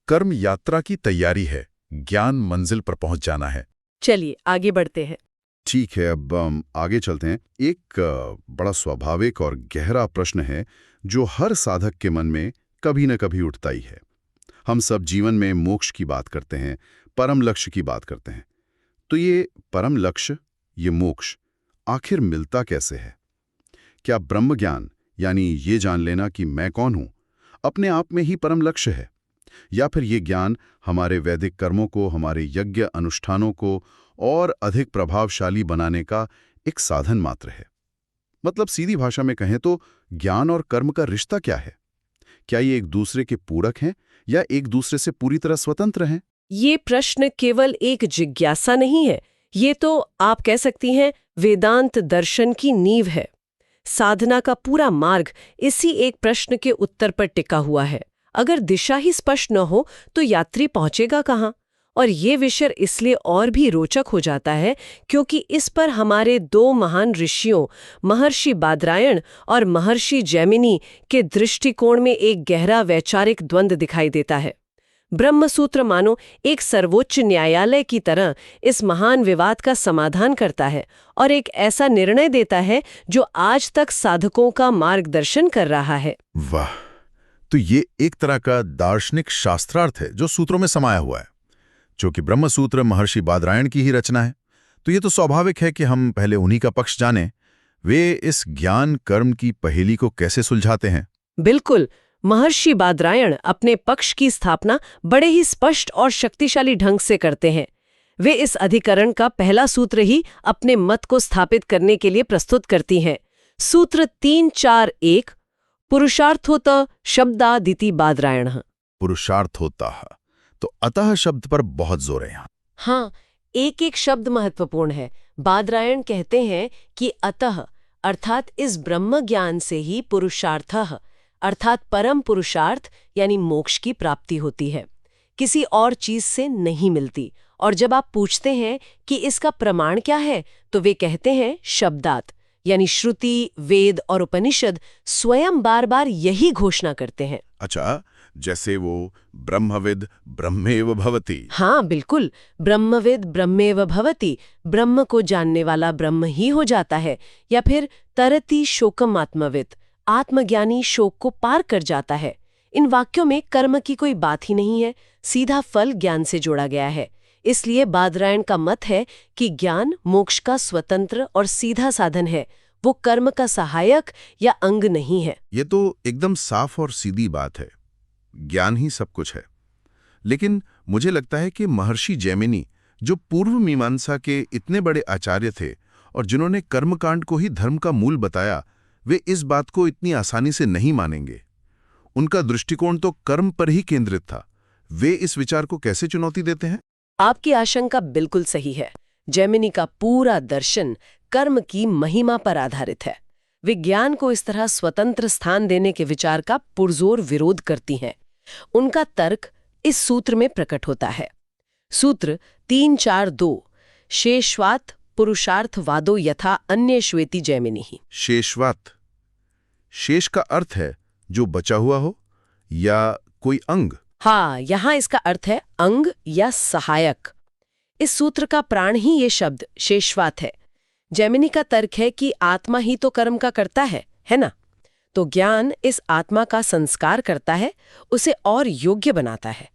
कर्म यात्रा की तैयारी है, ज्ञान मंजिल पर पहुंच जाना है। चलिए आगे बढ़ते हैं। ठीक है, अब आगे चलते हैं। एक बड़ा स्वाभाविक और गहरा प्रश्न है जो हर साधक के मन में कभी न कभी उठता ही है। हम सब जीवन में मोक्ष की बात करते हैं, परम लक्ष्य की बात करते हैं। तो ये परम लक्ष्य, ये मोक्ष आखिर मिलता कैसे है? क्या ब्रह्म ज्ञान, यानी ये जान लेना कि मैं कौन हूं, अपने आप में ही परम लक्ष्य है? या फिर ये ज्ञान हमारे वैदिक कर्मों को, हमारे यज्ञ अनुष्ठानों को और अधिक प्रभावशाली बनाने का एक साधन मात्र है? मतलब सीधी भाषा में कहें तो ज्ञान और कर्म का रिश्ता क्या है? क्या ये एक दूसरे के पूरक हैं या एक दूसरे से पूरी तरह स्वतंत्र हैं? ये प्रश्न केवल एक जिज्ञासा नहीं है, ये तो आप कह सकती हैं वेदांत दर्शन की नींव है। साधना का पूरा मार्ग इसी एक प्रश्न के उत्तर पर टिका हुआ है। अगर दिशा ही स्पष्ट न हो तो यात्री पहुंचेगा कहाँ? और ये विषय इसलिए और भी रोचक हो जाता है क्योंकि इस पर हमारे दो महान ऋषियों, महर्षि बादरायण और महर्षि जैमिनी के दृष्टिकोण में एक गहरा वैचारिक द्वंद्व दिखाई देता है। ब्रह्मसूत्र मानो एक सर्वोच्च न्यायालय की तरह इस महान विवाद का समाधान करता है और एक ऐसा निर्णय देता है जो आज तक साधकों का मार्गदर्शन कर रहा है। वाह! तो ये एक तरह का दार्शनिक शास्त्रार्थ है जो सूत्रों में समाया हुआ है, जो कि ब्रह्मसूत्र महर्षि बादरायण की ही रचना है। तो ये तो स्वाभाविक है कि हम पहले उन्हीं का पक्ष जानें। वे इस ज्ञान कर्म की पहेली को कैसे सुलझाते हैं? बिल्कुल, महर्षि बादरायण अपने पक्ष की स्थापना बड़े ही स्पष्ट और शक्तिशाली ढंग से करते हैं। वे इस अधिकरण का पहला सूत्र ही अपने मत को स्थापित करने के लिए प्रस्तुत करती हैं। सूत्र 3-4-1 पुरुषार्थोत शब्दादिति बादरायण। पुरुषार्थोता, तो अतः शब्द पर बहुत जोर है यहाँ। हाँ, एक एक शब्द महत्वपूर्ण है। बादरायण कहते हैं कि अतः अर्थात इस ब्रह्म ज्ञान से ही पुरुषार्थः अर्थात परम पुरुषार्थ यानी मोक्ष की प्राप्ति होती है, किसी और चीज से नहीं मिलती। और जब आप पूछते हैं कि इसका प्रमाण क्या है, तो वे कहते हैं शब्दात, यानी श्रुति, वेद और उपनिषद स्वयं बार बार यही घोषणा करते हैं। अच्छा, जैसे वो ब्रह्मविद ब्रह्मेव भवति। हाँ बिल्कुल, ब्रह्मविद ब्रह्मेव भवति, ब्रह्म को जानने वाला ब्रह्म ही हो जाता है। या फिर तरति शोकम आत्मविद, आत्मज्ञानी शोक को पार कर जाता है। इन वाक्यों में कर्म की कोई बात ही नहीं है, सीधा फल ज्ञान से जोड़ा गया है। इसलिए बादरायण का मत है कि ज्ञान मोक्ष का स्वतंत्र और सीधा साधन है, वो कर्म का सहायक या अंग नहीं है। ये तो एकदम साफ और सीधी बात है, ज्ञान ही सब कुछ है। लेकिन मुझे लगता है कि महर्षि जैमिनी, जो पूर्व मीमांसा के इतने बड़े आचार्य थे और जिन्होंने कर्मकांड को ही धर्म का मूल बताया, वे इस बात को इतनी आसानी से नहीं मानेंगे। उनका दृष्टिकोण तो कर्म पर ही केंद्रित था। वे इस विचार को कैसे चुनौती देते हैं? आपकी आशंका बिल्कुल सही है। जैमिनी का पूरा दर्शन कर्म की महिमा पर आधारित है। विज्ञान को इस तरह स्वतंत्र स्थान देने के विचार का पुरजोर विरोध करती हैं। उनका तर्क इस सूत्र में प्रकट होता है। सूत्र 3.4.2 शेषवात पुरुषार्थवादो यथा अन्य श्वेति जैमिनी ही। शेषवात, शेष का अर्थ है जो बचा हुआ हो या कोई अंग? हाँ, यहाँ इसका अर्थ है अंग या सहायक। इस सूत्र का प्राण ही ये शब्द शेषवात है। जैमिनी का तर्क है कि आत्मा ही तो कर्म का करता है ना? तो ज्ञान इस आत्मा का संस्कार करता है, उसे और योग्य बनाता है।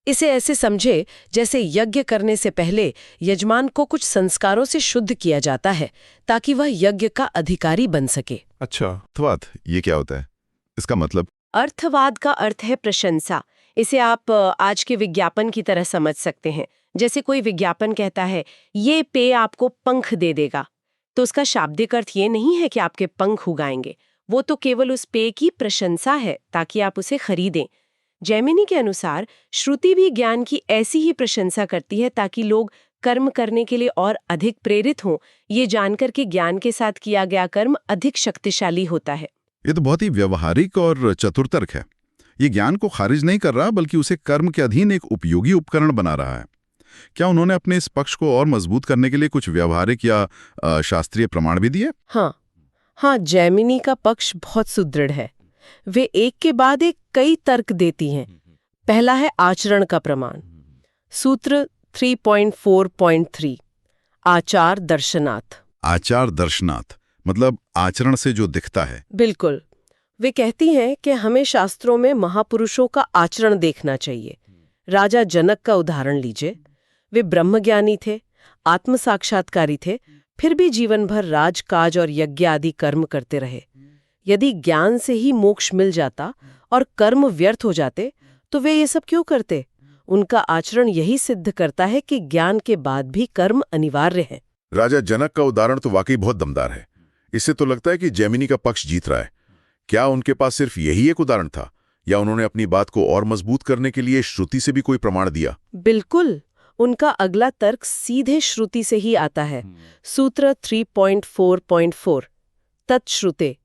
इसे ऐसे समझे जैसे यज्ञ करने से पहले यजमान को कुछ संस्कारों से शुद्ध किया जाता है ताकि वह यज्ञ का अधिकारी बन सके। अच्छा, अर्थवाद ये क्या होता है? इसका मतलब? अर्थवाद का अर्थ है प्रशंसा। इसे आप आज के विज्ञापन की तरह समझ सकते हैं। जैसे कोई विज्ञापन कहता है ये पेय आपको पंख दे देगा, तो उसका शाब्दिक अर्थ ये नहीं है कि आपके पंख उगाएंगे। वो तो केवल उस पेय की प्रशंसा है ताकि आप उसे खरीदें। जैमिनी के अनुसार श्रुति भी ज्ञान की ऐसी ही प्रशंसा करती है ताकि लोग कर्म करने के लिए और अधिक प्रेरित हों, ये जानकर कि ज्ञान के साथ किया गया कर्म अधिक शक्तिशाली होता है। ये तो बहुत ही व्यवहारिक और चतुर तर्क है। ये ज्ञान को खारिज नहीं कर रहा बल्कि उसे कर्म के अधीन एक उपयोगी उपकरण बना रहा है। क्या उन्होंने अपने इस पक्ष को और मजबूत करने के लिए कुछ व्यवहारिक या शास्त्रीय प्रमाण भी दिए? हाँ, जैमिनी का पक्ष बहुत सुदृढ़ है। वे एक के बाद एक कई तर्क देती हैं। पहला है आचरण का प्रमाण। सूत्र 3.4.3 आचार दर्शनात्। आचार दर्शनात् मतलब आचरण से जो दिखता है। बिल्कुल। वे कहती हैं कि हमें शास्त्रों में महापुरुषों का आचरण देखना चाहिए। राजा जनक का उदाहरण लीजिए। वे ब्रह्मज्ञानी थे, आत्म साक्षात्कारी थे, फिर भी जीवन भर राजकाज और यज्ञ आदि कर्म करते रहे। यदि ज्ञान से ही मोक्ष मिल जाता और कर्म व्यर्थ हो जाते तो वे ये सब क्यों करते? उनका आचरण यही सिद्ध करता है कि ज्ञान के बाद भी कर्म अनिवार्य है। राजा जनक का उदाहरण तो वाकई बहुत दमदार है। इससे तो लगता है कि जैमिनी का पक्ष जीत रहा है। क्या उनके पास सिर्फ यही एक उदाहरण था या उन्होंने अपनी बात को और मजबूत करने के लिए श्रुति से भी कोई प्रमाण दिया? बिल्कुल, उनका अगला तर्क सीधे श्रुति से ही आता है। सूत्र 3.4.4 तत्श्रुते।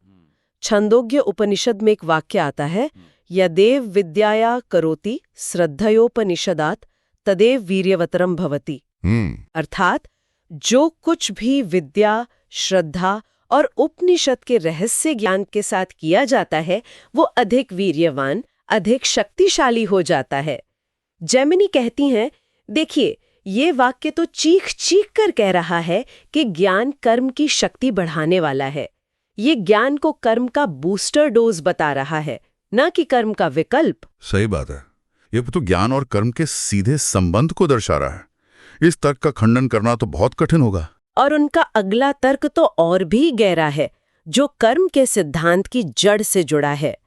छंदोग्य उपनिषद में एक वाक्य आता है, यदेव विद्याया करोति श्रद्धयोपनिषदात् तदेव वीर्यवतरम भवति। अर्थात जो कुछ भी विद्या, श्रद्धा और उपनिषद के रहस्य ज्ञान के साथ किया जाता है वो अधिक वीर्यवान, अधिक शक्तिशाली हो जाता है। जैमिनी कहती हैं, देखिए ये वाक्य तो चीख चीख कर कह रहा है कि ज्ञान कर्म की शक्ति बढ़ाने वाला है। ये ज्ञान को कर्म का बूस्टर डोज बता रहा है, न कि कर्म का विकल्प। सही बात है। ये तो ज्ञान और कर्म के सीधे संबंध को दर्शा रहा है। इस तर्क का खंडन करना तो बहुत कठिन होगा। और उनका अगला तर्क तो और भी गहरा है, जो कर्म के सिद्धांत की जड़ से जुड़ा है।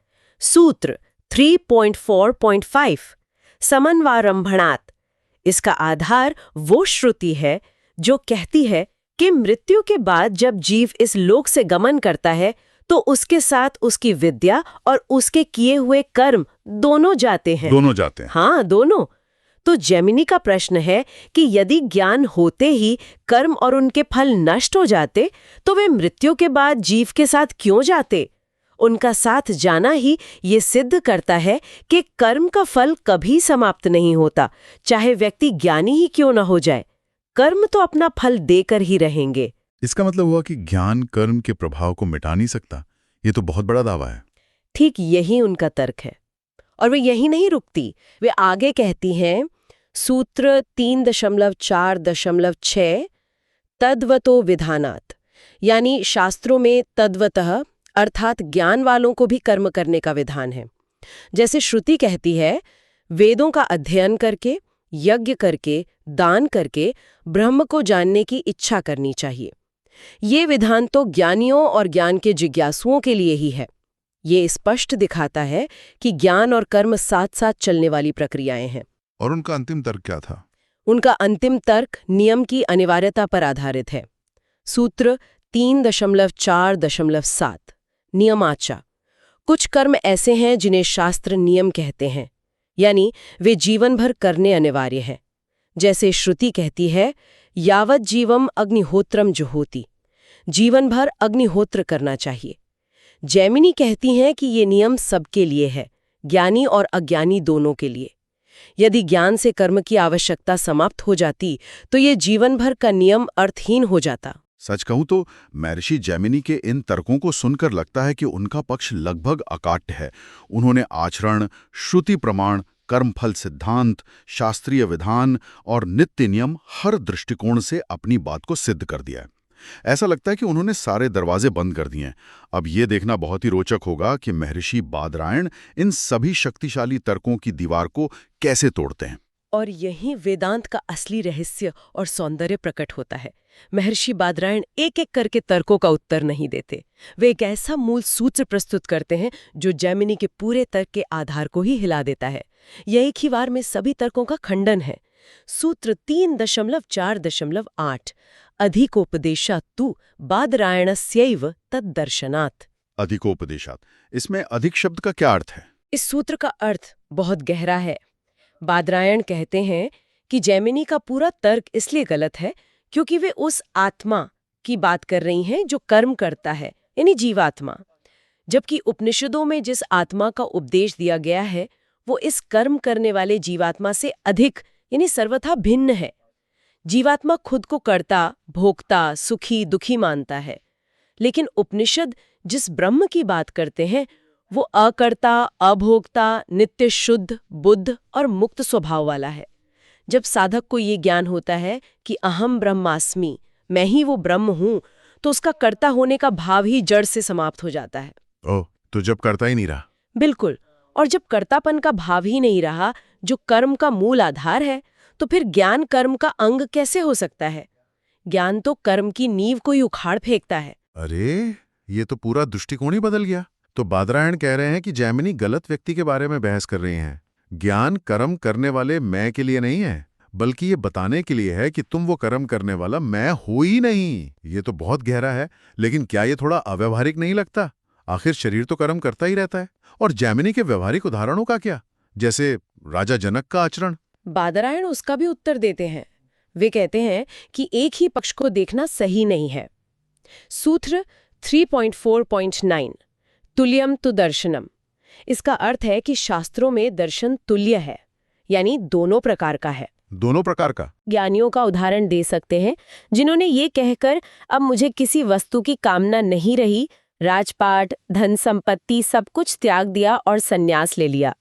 सूत्र 3.4.5 समन्वारंभणात्। इसका आधार वो श्रुति है जो कहती है कि मृत्यु के बाद जब जीव इस लोक से गमन करता है तो उसके साथ उसकी विद्या और उसके किए हुए कर्म दोनों जाते हैं। दोनों जाते हैं? हाँ, दोनों। तो जैमिनी का प्रश्न है कि यदि ज्ञान होते ही कर्म और उनके फल नष्ट हो जाते तो वे मृत्यु के बाद जीव के साथ क्यों जाते? उनका साथ जाना ही ये सिद्ध करता है कि कर्म का फल कभी समाप्त नहीं होता, चाहे व्यक्ति ज्ञानी ही क्यों न हो जाए। कर्म तो अपना फल देकर ही रहेंगे। इसका मतलब हुआ कि ज्ञान कर्म के प्रभाव को मिटा नहीं सकता। ये तो बहुत बड़ा दावा है। ठीक यही उनका तर्क है। और वे यही नहीं रुकती, वे आगे कहती हैं, सूत्र 3.4.6 तद्वतो विधानात्, यानी शास्त्रों में तद्वतः अर्थात ज्ञान वालों को भी कर्म करने का विधान है। जैसे श्रुति कहती है, वेदों का अध्ययन करके, यज्ञ करके, दान करके ब्रह्म को जानने की इच्छा करनी चाहिए। ये विधान तो ज्ञानियों और ज्ञान के जिज्ञासुओं के लिए ही है। ये स्पष्ट दिखाता है कि ज्ञान और कर्म साथ साथ चलने वाली प्रक्रियाएं हैं। और उनका अंतिम तर्क क्या था? उनका अंतिम तर्क नियम की अनिवार्यता पर आधारित है। सूत्र 3.4.7 नियमाचा। कुछ कर्म ऐसे हैं जिन्हें शास्त्र नियम कहते हैं, यानी वे जीवन भर करने अनिवार्य हैं। जैसे श्रुति कहती है, यावत जीवम अग्निहोत्रम जुहोति, जीवन भर अग्निहोत्र करना चाहिए। जैमिनी कहती हैं कि ये नियम सबके लिए है, ज्ञानी और अज्ञानी दोनों के लिए। यदि ज्ञान से कर्म की आवश्यकता समाप्त हो जाती तो ये जीवन भर का नियम अर्थहीन हो जाता। सच कहूं तो महर्षि जैमिनी के इन तर्कों को सुनकर लगता है कि उनका पक्ष लगभग अकाट्य है। उन्होंने आचरण, श्रुति प्रमाण, कर्मफल सिद्धांत, शास्त्रीय विधान और नित्य नियम हर दृष्टिकोण से अपनी बात को सिद्ध कर दिया है। ऐसा लगता है कि उन्होंने सारे दरवाजे बंद कर दिए हैं। अब ये देखना बहुत ही रोचक होगा कि महर्षि बादरायण इन सभी शक्तिशाली तर्कों की दीवार को कैसे तोड़ते हैं। और यही वेदांत का असली रहस्य और सौंदर्य प्रकट होता है। महर्षि बादरायण एक एक करके तर्कों का उत्तर नहीं देते। वे एक ऐसा मूल सूत्र प्रस्तुत करते हैं जो जैमिनी के पूरे तर्क के आधार को ही हिला देता है। यह एक ही बार में सभी तर्कों का खंडन है। सूत्र 3.4.8 अधिकोपदेशात् तु बादरायणस्यैव तद्दर्शनात्। अधिकोपदेशात्, इसमें अधिक शब्द का क्या अर्थ है? इस सूत्र का अर्थ बहुत गहरा है। बादरायण कहते हैं कि जैमिनी का पूरा तर्क इसलिए गलत है क्योंकि वे उस आत्मा की बात कर रही हैं जो कर्म करता है, यानी जीवात्मा, जबकि उपनिषदों में जिस आत्मा का उपदेश दिया गया है वो इस कर्म करने वाले जीवात्मा से अधिक, यानी सर्वथा भिन्न है। जीवात्मा खुद को कर्ता, भोक्ता, सुखी, दुखी मानता है, लेकिन उपनिषद जिस ब्रह्म की बात करते हैं वो अकर्ता, अभोक्ता, नित्य शुद्ध, बुद्ध और मुक्त स्वभाव वाला है। जब साधक को ये ज्ञान होता है कि अहम ब्रह्मास्मि, मैं ही वो ब्रह्म हूं, तो उसका कर्ता होने का भाव ही जड़ से समाप्त हो जाता है। ओह, तो जब कर्ता ही नहीं रहा। बिल्कुल। और जब कर्तापन का भाव ही नहीं रहा, जो कर्म का मूल आधार है, तो फिर ज्ञान कर्म का अंग कैसे हो सकता है? ज्ञान तो कर्म की नींव को ही उखाड़ फेंकता है। अरे, ये तो पूरा दृष्टिकोण ही बदल गया। तो बादरायण कह रहे हैं कि जैमिनी गलत व्यक्ति के बारे में बहस कर रही हैं। ज्ञान कर्म करने वाले मैं के लिए नहीं है, बल्कि ये बताने के लिए है कि तुम वो कर्म करने वाला मैं हो ही नहीं। ये तो बहुत गहरा है, लेकिन क्या ये थोड़ा अव्यवहारिक नहीं लगता? आखिर शरीर तो कर्म करता ही रहता है। और जैमिनी के व्यवहारिक उदाहरणों का क्या, जैसे राजा जनक का आचरण? बादरायण उसका भी उत्तर देते हैं। वे कहते हैं कि एक ही पक्ष को देखना सही नहीं है। सूत्र 3.4.9 तुल्यम तु दर्शनम। इसका अर्थ है कि शास्त्रों में दर्शन तुल्य है, यानी दोनों प्रकार का है। दोनों प्रकार का? ज्ञानियों का उदाहरण दे सकते हैं जिन्होंने ये कहकर अब मुझे किसी वस्तु की कामना नहीं रही, राजपाट, धन संपत्ति सब कुछ त्याग दिया और संन्यास ले लिया।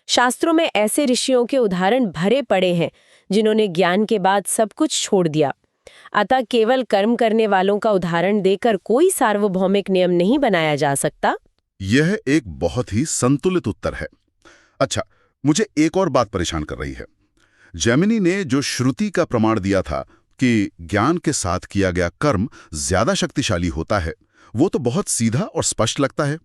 शास्त्रों में ऐसे ऋषियों के उदाहरण भरे पड़े हैं जिन्होंने ज्ञान के बाद सब कुछ छोड़ दिया। अतः केवल कर्म करने वालों का उदाहरण देकर कोई सार्वभौमिक नियम नहीं बनाया जा सकता। यह एक बहुत ही संतुलित उत्तर है। अच्छा, मुझे एक और बात परेशान कर रही है। जैमिनी ने जो श्रुति का प्रमाण दिया था कि ज्ञान के साथ किया गया कर्म ज्यादा शक्तिशाली होता है, वो तो बहुत सीधा और स्पष्ट लगता है।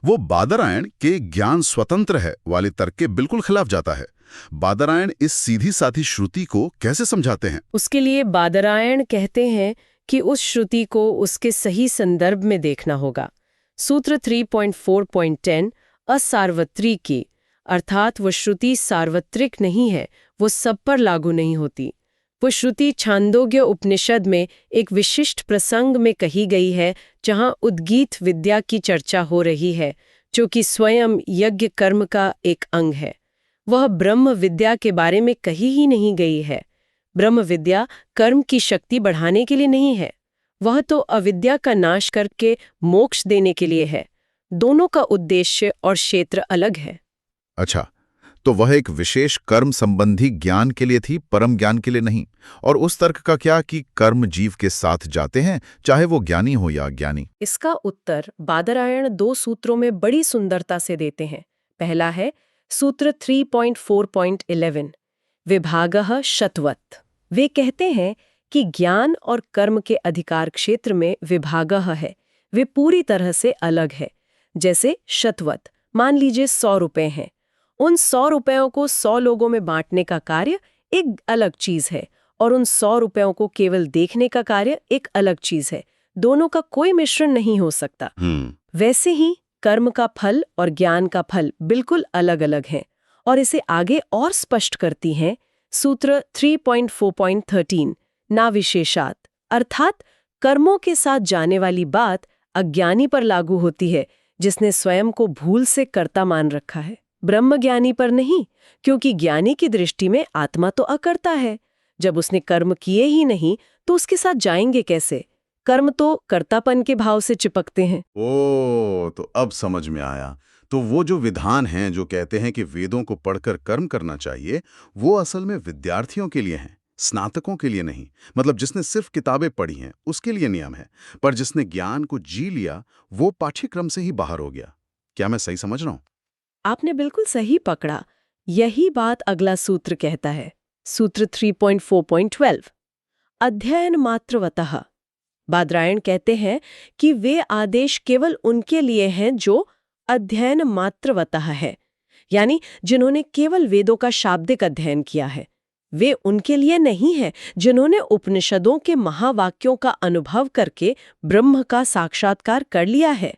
वो बादरायण के ज्ञान स्वतंत्र है वाले तर्क के बिल्कुल खिलाफ जाता है। बादरायण इस सीधी साधी श्रुति को कैसे समझाते हैं? उसके लिए बादरायण कहते हैं कि उस श्रुति को उसके सही संदर्भ में देखना होगा। सूत्र 3.4.10 असार्वत्रिकी, अर्थात वो श्रुति सार्वत्रिक नहीं है, वो सब पर लागू नहीं होती। वो श्रुति छांदोग्य उपनिषद में एक विशिष्ट प्रसंग में कही गई है, जहां उद्गीत विद्या की चर्चा हो रही है, जो कि स्वयं यज्ञ कर्म का एक अंग है। वह ब्रह्म विद्या के बारे में कही ही नहीं गई है। ब्रह्म विद्या कर्म की शक्ति बढ़ाने के लिए नहीं है, वह तो अविद्या का नाश करके मोक्ष देने के लिए है। दोनों का उद्देश्य और क्षेत्र अलग है। अच्छा, तो वह एक विशेष कर्म संबंधी ज्ञान के लिए थी, परम ज्ञान के लिए नहीं। और उस तर्क का क्या कि कर्म जीव के साथ जाते हैं, चाहे वो ज्ञानी हो या अज्ञानी? इसका उत्तर बादरायण 2 सूत्रों में बड़ी सुंदरता से देते हैं। पहला है सूत्र 3.4.11 विभागः शतवत्। वे कहते हैं कि ज्ञान और कर्म के अधिकार क्षेत्र में विभागः है, वे पूरी तरह से अलग है। जैसे शतवत्, मान लीजिए 100 रुपए हैं, उन 100 रुपयों को 100 लोगों में बांटने का कार्य एक अलग चीज है और उन 100 रुपयों को केवल देखने का कार्य एक अलग चीज है। दोनों का कोई मिश्रण नहीं हो सकता। वैसे ही कर्म का फल और ज्ञान का फल बिल्कुल अलग अलग हैं और इसे आगे और स्पष्ट करती हैं सूत्र 3.4.13 ना विशेषात, अर्थात कर्मों के साथ जाने वाली बात अज्ञानी पर लागू होती है जिसने स्वयं को भूल से कर्ता मान रखा है, ब्रह्मज्ञानी पर नहीं, क्योंकि ज्ञानी की दृष्टि में आत्मा तो अकर्ता है। जब उसने कर्म किए ही नहीं तो उसके साथ जाएंगे कैसे? कर्म तो कर्तापन के भाव से चिपकते हैं। तो अब समझ में आया। तो वो जो विधान हैं जो कहते हैं कि वेदों को पढ़कर कर्म करना चाहिए, वो असल में विद्यार्थियों के लिए हैं, स्नातकों के लिए नहीं। मतलब जिसने सिर्फ किताबें पढ़ी हैं उसके लिए नियम है, पर जिसने ज्ञान को जी लिया वो पाठ्यक्रम से ही बाहर हो गया। क्या मैं सही समझ रहा हूँ? आपने बिल्कुल सही पकड़ा। यही बात अगला सूत्र कहता है, सूत्र 3.4.12 अध्ययन मात्रवतः। बादरायण कहते हैं कि वे आदेश केवल उनके लिए हैं जो अध्ययन मात्रवतः है, यानी जिन्होंने केवल वेदों का शाब्दिक अध्ययन किया है। वे उनके लिए नहीं है जिन्होंने उपनिषदों के महावाक्यों का अनुभव करके ब्रह्म का साक्षात्कार कर लिया है।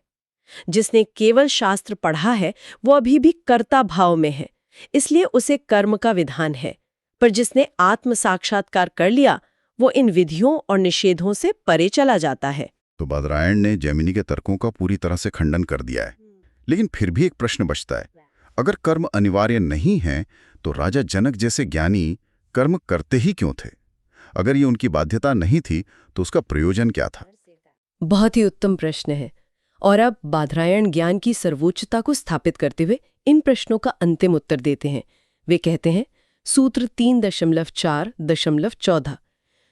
जिसने केवल शास्त्र पढ़ा है वो अभी भी कर्ता भाव में है, इसलिए उसे कर्म का विधान है। पर जिसने आत्म साक्षात्कार कर लिया वो इन विधियों और निषेधों से परे चला जाता है। तो बादरायण ने जैमिनी के तर्कों का पूरी तरह से खंडन कर दिया है। लेकिन फिर भी एक प्रश्न बचता है, अगर कर्म अनिवार्य नहीं है तो राजा जनक जैसे ज्ञानी कर्म करते ही क्यों थे? अगर ये उनकी बाध्यता नहीं थी तो उसका प्रयोजन क्या था? बहुत ही उत्तम प्रश्न है। और अब बादरायण ज्ञान की सर्वोच्चता को स्थापित करते हुए इन प्रश्नों का अंतिम उत्तर देते हैं। वे कहते हैं, सूत्र 3.4.14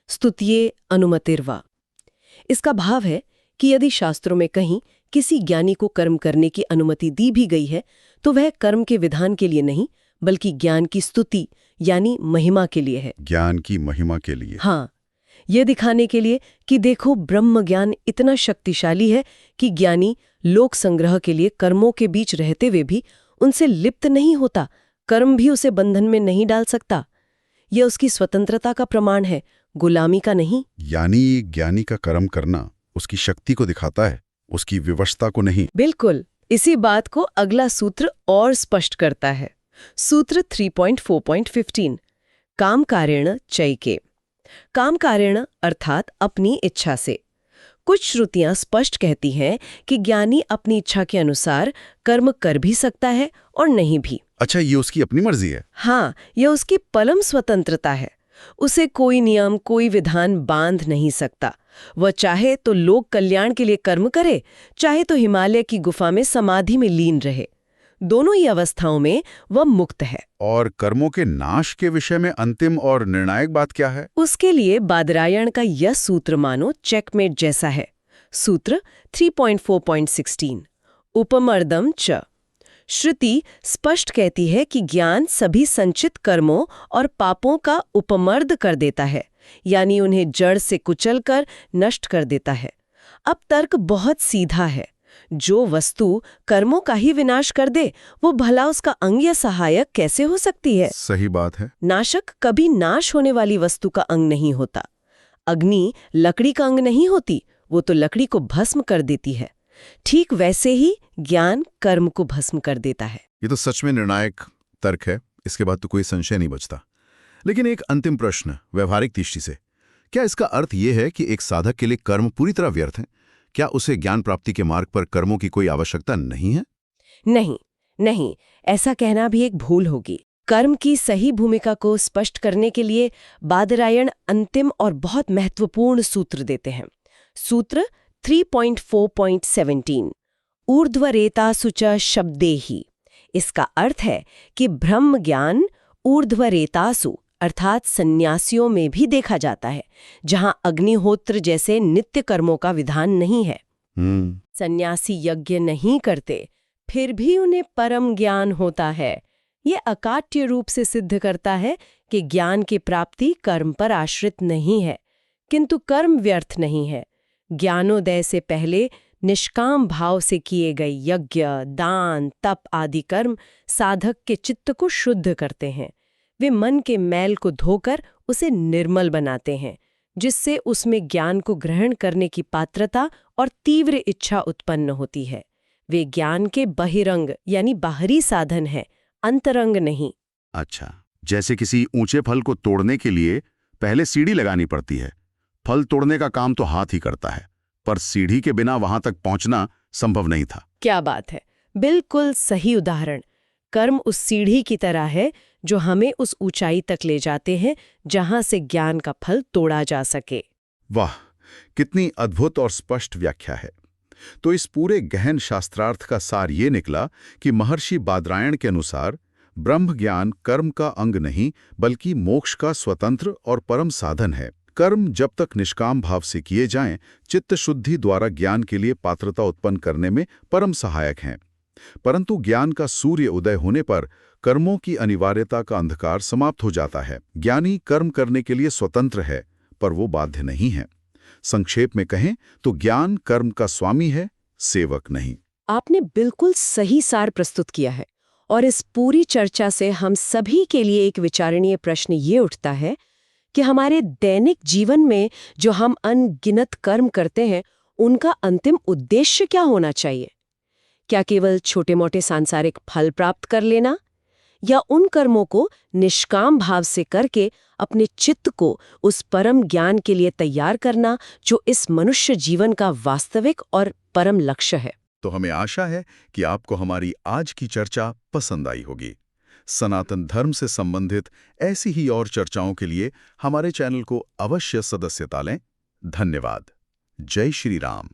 स्तुतिये अनुमतिर्वा। इसका भाव है कि यदि शास्त्रों में कहीं किसी ज्ञानी को कर्म करने की अनुमति दी भी गई है तो वह कर्म के विधान के लिए नहीं बल्कि ज्ञान की स्तुति यानी महिमा के लिए है। ज्ञान की महिमा के लिए? हाँ, ये दिखाने के लिए कि देखो ब्रह्म ज्ञान इतना शक्तिशाली है कि ज्ञानी लोक संग्रह के लिए कर्मों के बीच रहते हुए भी उनसे लिप्त नहीं होता, कर्म भी उसे बंधन में नहीं डाल सकता। यह उसकी स्वतंत्रता का प्रमाण है, गुलामी का नहीं। यानी ज्ञानी का कर्म करना उसकी शक्ति को दिखाता है, उसकी विवशता को नहीं। बिल्कुल। इसी बात को अगला सूत्र और स्पष्ट करता है। सूत्र 3.4.15 काम कारेण चैके। काम कारेण अर्थात अपनी इच्छा से। कुछ श्रुतियां स्पष्ट कहती हैं कि ज्ञानी अपनी इच्छा के अनुसार कर्म कर भी सकता है और नहीं भी। अच्छा, ये उसकी अपनी मर्जी है? हाँ, यह उसकी परम स्वतंत्रता है। उसे कोई नियम, कोई विधान बांध नहीं सकता। वह चाहे तो लोक कल्याण के लिए कर्म करे, चाहे तो हिमालय की गुफा में समाधि में लीन रहे। दोनों ही अवस्थाओं में वह मुक्त है। और कर्मों के नाश के विषय में अंतिम और निर्णायक बात क्या है? उसके लिए बादरायण का यह सूत्र मानो चेकमेट जैसा है। सूत्र 3.4.16 उपमर्दम च। श्रुति स्पष्ट कहती है कि ज्ञान सभी संचित कर्मों और पापों का उपमर्द कर देता है, यानी उन्हें जड़ से कुचलकर नष्ट कर देता है। अब तर्क बहुत सीधा है। जो वस्तु कर्मों का ही विनाश कर दे वो भला उसका अंग या सहायक कैसे हो सकती है? सही बात है। नाशक कभी नाश होने वाली वस्तु का अंग नहीं होता। अग्नि लकड़ी का अंग नहीं होती, वो तो लकड़ी को भस्म कर देती है। ठीक वैसे ही ज्ञान कर्म को भस्म कर देता है। ये तो सच में निर्णायक तर्क है, इसके बाद तो कोई संशय नहीं बचता। लेकिन एक अंतिम प्रश्न व्यवहारिक दृष्टि से, क्या इसका अर्थ ये है कि एक साधक के लिए कर्म पूरी तरह व्यर्थ है? क्या उसे ज्ञान प्राप्ति के मार्ग पर कर्मों की कोई आवश्यकता नहीं है? नहीं, ऐसा कहना भी एक भूल होगी। कर्म की सही भूमिका को स्पष्ट करने के लिए बादरायण अंतिम और बहुत महत्वपूर्ण सूत्र देते हैं। सूत्र 3.4.17 ऊर्ध्वरेतासु च शब्देहि। इसका अर्थ है कि ब्रह्म ज्ञान ऊर्ध्वरेतासु अर्थात सन्यासियों में भी देखा जाता है, जहां अग्निहोत्र जैसे नित्य कर्मों का विधान नहीं है। सन्यासी यज्ञ नहीं करते, फिर भी उन्हें परम ज्ञान होता है। ये अकाट्य रूप से सिद्ध करता है कि ज्ञान की प्राप्ति कर्म पर आश्रित नहीं है, किंतु कर्म व्यर्थ नहीं है। ज्ञानोदय से पहले निष्काम भाव से किए गए यज्ञ, दान, तप आदि कर्म साधक के चित्त को शुद्ध करते हैं। वे मन के मैल को धोकर उसे निर्मल बनाते हैं, जिससे उसमें ज्ञान को ग्रहण करने की पात्रता और तीव्र इच्छा उत्पन्न होती है। वे ज्ञान के बहिरंग यानी बाहरी साधन है, अंतरंग नहीं। अच्छा, जैसे किसी ऊंचे फल को तोड़ने के लिए पहले सीढ़ी लगानी पड़ती है। फल तोड़ने का काम तो हाथ ही करता है, पर सीढ़ी के बिना वहां तक पहुंचना संभव नहीं था। क्या बात है, बिल्कुल सही उदाहरण। कर्म उस सीढ़ी की तरह है जो हमें उस ऊंचाई तक ले जाते हैं जहां से ज्ञान का फल तोड़ा जा सके। वाह, कितनी अद्भुत और स्पष्ट व्याख्या है। तो इस पूरे गहन शास्त्रार्थ का सार ये निकला कि महर्षि बादरायण के अनुसार ब्रह्म ज्ञान कर्म का अंग नहीं बल्कि मोक्ष का स्वतंत्र और परम साधन है। कर्म जब तक निष्काम भाव से किए जाएं, चित्त शुद्धि द्वारा ज्ञान के लिए पात्रता उत्पन्न करने में परम सहायक हैं। परंतु ज्ञान का सूर्य उदय होने पर कर्मों की अनिवार्यता का अंधकार समाप्त हो जाता है। ज्ञानी कर्म करने के लिए स्वतंत्र है, पर वो बाध्य नहीं है। संक्षेप में कहें तो ज्ञान कर्म का स्वामी है, सेवक नहीं। आपने बिल्कुल सही सार प्रस्तुत किया है। और इस पूरी चर्चा से हम सभी के लिए एक विचारणीय प्रश्न ये उठता है कि हमारे दैनिक जीवन में जो हम अनगिनत कर्म करते हैं, उनका अंतिम उद्देश्य क्या होना चाहिए? क्या केवल छोटे-मोटे सांसारिक फल प्राप्त कर लेना, या उन कर्मों को निष्काम भाव से करके अपने चित्त को उस परम ज्ञान के लिए तैयार करना जो इस मनुष्य जीवन का वास्तविक और परम लक्ष्य है? तो हमें आशा है कि आपको हमारी आज की चर्चा पसंद आई होगी। सनातन धर्म से संबंधित ऐसी ही और चर्चाओं के लिए हमारे चैनल को अवश्य सदस्यता लें। धन्यवाद। जय श्री राम।